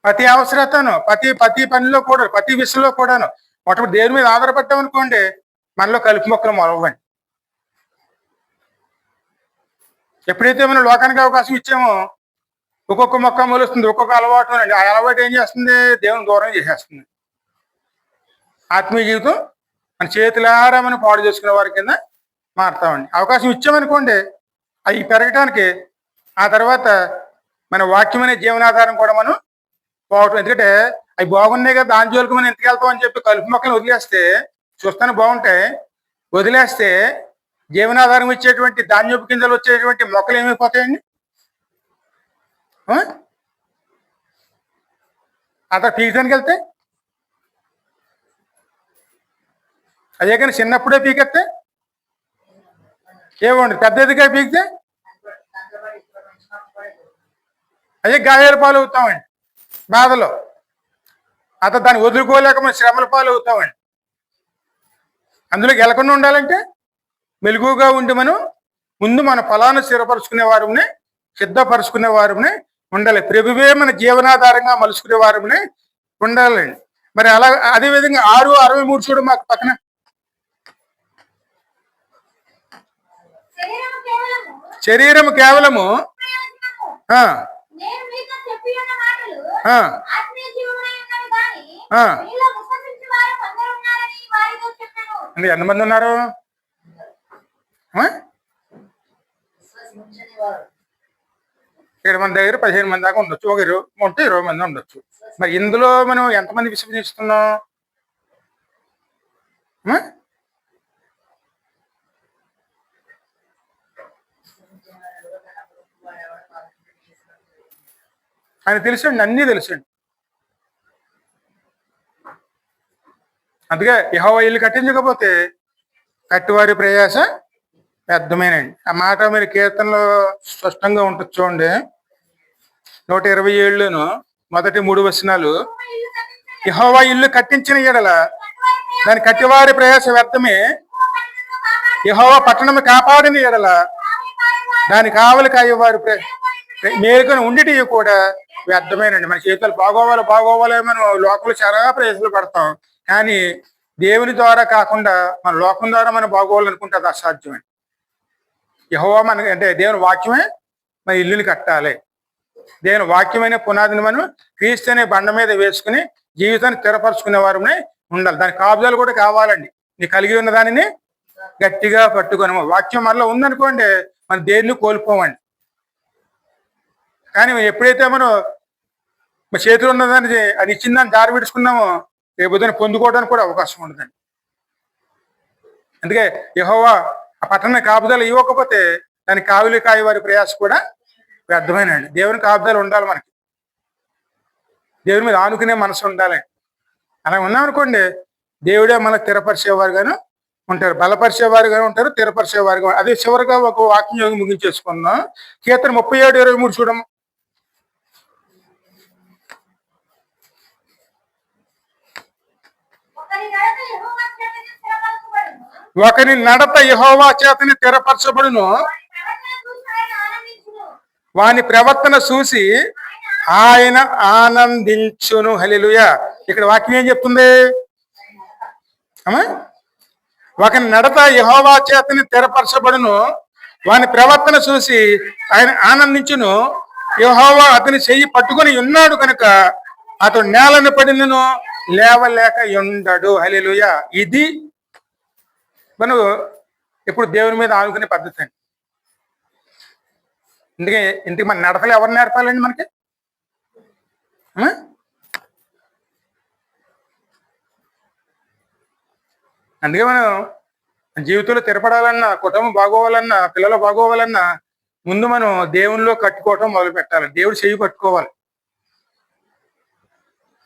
ప్రతి అవసరతను, ప్రతి పనిలో కూడా, ప్రతి విషయంలో కూడాను మొట్టమొదటి దేవుని మీద ఆధారపడ్డాం అనుకోండి, మనలో కలుపు మొక్కలు మొలవండి. ఎప్పుడైతే మనం లోకానికి అవకాశం ఇచ్చామో ఒక్కొక్క మొక్క మొలుస్తుంది, ఒక్కొక్క అలవాటు అండి. ఆ అలవాటు ఏం చేస్తుంది? దేవుని దూరం చేసేస్తుంది. ఆత్మీయ జీవితం మన చేతులారా మనం పాడు చేసుకునే వారి కింద మారుతామండి. అవకాశం ఇచ్చామనుకోండి అవి పెరగటానికి ఆ తర్వాత మన వాక్యం అనే జీవనాధారం కూడా మనం పోవటం. ఎందుకంటే అవి బాగున్నాయి కదా, దాని జోలికి మనం ఎందుకు వెళ్తాం అని చెప్పి కలుపు మొక్కలు వదిలేస్తే చూస్తాను బాగుంటాయి, వదిలేస్తే జీవనాధారం ఇచ్చేటువంటి ధాన్యపు గింజలు వచ్చేటువంటి మొక్కలు ఏమైపోతాయండి? అక్కడ పీకడానికి వెళ్తే అదే కానీ చిన్నప్పుడే పీకెత్తే ఏమండి, పెద్ద ఎదిగా పీకితే అదే గాయాల పాలు అవుతామండి, బాధలో. అతను దాన్ని వదులుకోలేక మనం శ్రమల పాలు అవుతామండి. అందులోకి వెళ్ళకుండా ఉండాలంటే మెలుగుగా ఉండి మనం ముందు మన ఫలాన్ని స్థిరపరుచుకునే వారిని, సిద్ధపరుచుకునే వారిని ఉండాలి. ప్రభువే మన జీవనాధారంగా మలుచుకునే వారిని ఉండాలండి. మరి అలా అదేవిధంగా 6:63 చూడు మాకు పక్కన. శరీరము కేవలము శరీరము కేవలము ప్రయోజనము. ఆ, నేను మీతో చెప్పి ఉన్న మాటలు ఆ, ఆత్మీయ జీవమై ఉన్నవి గాని ఆ. మీలో విశ్వసించు వారు కొందరు ఉన్నారని వారితో చెప్పాను. అంటే ఎంతమంది ఉన్నారు? ఆ? ఇక్కడ మన దగ్గర 15 మంది దాకా ఉండొచ్చు, ఒక 20 మంది ఉండొచ్చు. మరి ఇందులో మనం ఎంతమంది విశ్వసిస్తున్నాం? ఆ? ఆయన తెలుసండి, అన్నీ తెలుసండి. అందుకే యెహోవా ఇల్లు కట్టించకపోతే కట్టివారి ప్రయాస వ్యర్థమేనండి. ఆ మాట మీరు కీర్తనలో స్పష్టంగా ఉంటుంది చూడండి. 127 మొదటి 3 వచనాలు. ఇల్లు కట్టించని యెహోవా ఇల్లు కట్టించిన ఎడల దాని కట్టివారి ప్రయాస వ్యర్థమే, యెహోవా పట్టణము కాపాడిన ఎడల దాని కావలి కాయవారి మేలుకొని ఉండిటి కూడా వ్యర్థమేనండి. మన చేతులు బాగోవాలి మనం లోకంలో చాలా ప్రయాసలు పడతాం, కానీ దేవుని ద్వారా కాకుండా మన లోకం ద్వారా మనం బాగోవాలనుకుంటే అది అసాధ్యమే. యెహోవా మనకి అంటే దేవుని వాక్యమే మన ఇల్లుని కట్టాలి. దేవుని వాక్యమైన పునాదిని మనం క్రీస్తు అనే బండ మీద వేసుకుని జీవితాన్ని స్థిరపరచుకునే వారిని ఉండాలి. దాని కాపుదలు కూడా కావాలండి. నీ కలిగి ఉన్న దానిని గట్టిగా పట్టుకొని, వాక్యం మనలో ఉందనుకోండి మనం దేన్ని కోల్పోమండి. కానీ ఎప్పుడైతే మనం మన చేతిలో ఉన్నదాన్ని అది ఇచ్చిన దాన్ని దారి విడుచుకున్నామో రేపు దాన్ని పొందుకోవడానికి కూడా అవకాశం ఉండదండి. అందుకే యెహోవా ఆ పట్టణ కాపుదలు ఇవ్వకపోతే దాని కావులి కాయ వారి ప్రయాస కూడా వ్యర్థమేనండి. దేవుని కాపుదలు ఉండాలి మనకి, దేవుని మీద ఆనుకునే మనసు ఉండాలి. అలా ఉన్నామనుకోండి దేవుడే మనకు స్థిరపరిచేవారుగాను ఉంటారు, బలపరిచేవారుగాను ఉంటారు, స్థిరపరిచేవారుగా. అదే చివరిగా ఒక వాక్యం యోగి ముగించేసుకుందాం. కీర్తన 37:23 చూడము. ఒకరి నడత యెహోవా చేతనే స్థిరపరచబడును. ఒకని నడత యెహోవా చేతని స్థిరపరచబడును, వారి ప్రవర్తన చూసి ఆయన వాని ఆనందించును. ప్రవర్తన చూసి ఆయన ఆనందించును. హల్లెలూయా. ఇక్కడ వాక్యం ఏం చెప్తుంది అమ్మా? ఒకని నడత యెహోవా చేతని స్థిరపరచబడును, వాని ప్రవర్తన చూసి ఆయన ఆనందించును. యెహోవా అతని చెయ్యి పట్టుకొని ఉన్నాడు కనుక అతడు నేలను పడినను లేవలేక ఉండడు. హల్లెలూయా. ఇది మనం ఇప్పుడు దేవుని మీద ఆనుకునే పద్ధతి అండి. ఇందుకే మన నడతలు ఎవరు నేర్పాలండి మనకి? అందుకే మనం జీవితంలో స్థిరపడాలన్నా, కుటుంబం బాగోవాలన్నా, పిల్లలు బాగోవాలన్నా ముందు మనం దేవునిలో కట్టుకోవటం మొదలు పెట్టాలి. దేవుడు చెయ్యి పట్టుకోవాలి.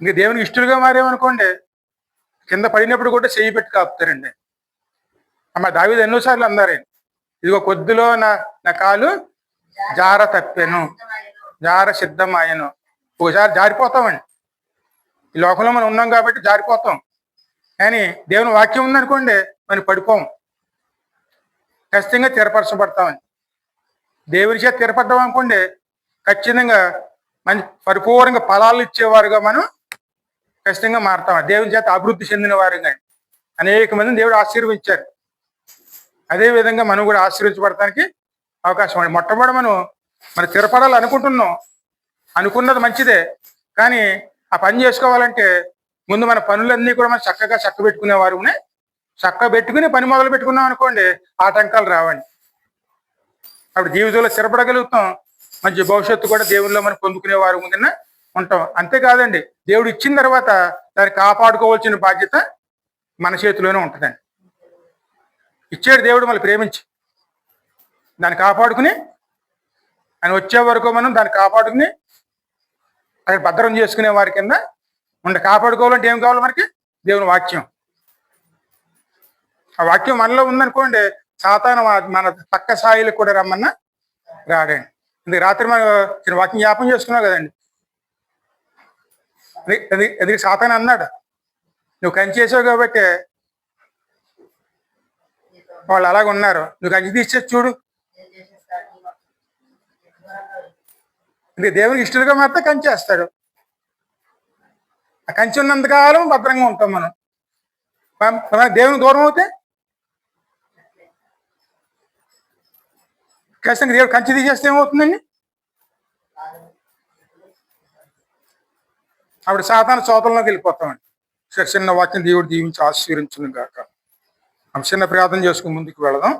ఇంకా దేవునికి ఇష్టలుగా మారేమనుకోండి కింద పడినప్పుడు కూడా చెయ్యి పెట్టి కాపుతారండి. అమ్మ దావీదు ఎన్నోసార్లు అన్నారండి, ఇదిగో కొద్దిలో నా కాలు జార తప్పాను, జార సిద్ధమాయను. ఒకసారి జారిపోతామండి. ఈ లోకంలో మనం ఉన్నాం కాబట్టి జారిపోతాం, కానీ దేవుని వాక్యం ఉందనుకోండి మనం పడిపోం, ఖచ్చితంగా స్థిరపరచబడతామని. దేవుని చేత స్థిరపడ్డాం అనుకోండి ఖచ్చితంగా మంచి పరిపూర్ణంగా ఫలాలు ఇచ్చేవారుగా మనం ఖచ్చితంగా మారుతాం. దేవుని చేత అభివృద్ధి చెందిన వారుగా అనేక మందిని దేవుడు ఆశీర్వదించారు. అదేవిధంగా మనం కూడా ఆశీర్వించబడటానికి అవకాశం ఉంది. మొట్టమొదటి మనం స్థిరపడాలి అనుకుంటున్నాం, అనుకున్నది మంచిదే, కానీ ఆ పని చేసుకోవాలంటే ముందు మన పనులన్నీ కూడా మనం చక్కగా చక్కబెట్టుకునే వారునే చక్క పెట్టుకుని పని మొదలు పెట్టుకున్నాం అనుకోండి ఆటంకాలు రావండి. అప్పుడు జీవితంలో స్థిరపడగలుగుతాం. మంచి భవిష్యత్తు కూడా దేవుల్లో మనం పొందుకునే వారి ముందున ఉంటాం. అంతేకాదండి, దేవుడు ఇచ్చిన తర్వాత దాన్ని కాపాడుకోవాల్సిన బాధ్యత మన చేతిలోనే ఉంటుందండి. ఇచ్చాడు దేవుడు మళ్ళీ ప్రేమించి, దాన్ని కాపాడుకుని ఆయన వచ్చే వరకు మనం దాన్ని కాపాడుకుని అక్కడ భద్రం చేసుకునే వారి కింద కాపాడుకోవాలంటే ఏం కావాలి మనకి? దేవుని వాక్యం. ఆ వాక్యం మనలో ఉందనుకోండి, సాతాను మన పక్క స్థాయిలకు కూడా రమ్మన్నా రాడండి. ఇందుకు రాత్రి మనం వాక్యం జ్ఞాపం చేసుకున్నావు కదండి. అది సాతాను అన్నాడు, నువ్వు కంచి చేసావు కాబట్టి వాళ్ళు అలాగ ఉన్నారు, నువ్వు కంచి తీసేసి చూడు. ఇది దేవునికి ఇష్టలుగా మాత్రం కంచి వేస్తాడు. ఆ కంచి ఉన్నంతకాలం భద్రంగా ఉంటాం మనం. దేవునికి దూరం అవుతే ఖచ్చితంగా దేవుడు కంచి తీసేస్తే ఏమవుతుందండి? అప్పుడు సాతాను సోదరులోకి వెళ్ళిపోతామండి. సరే, చిన్న వాక్యం దేవుడు దీవించి ఆశీర్వించును గాక. చిన్న ప్రార్థన చేసుకుని ముందుకు వెళదాం.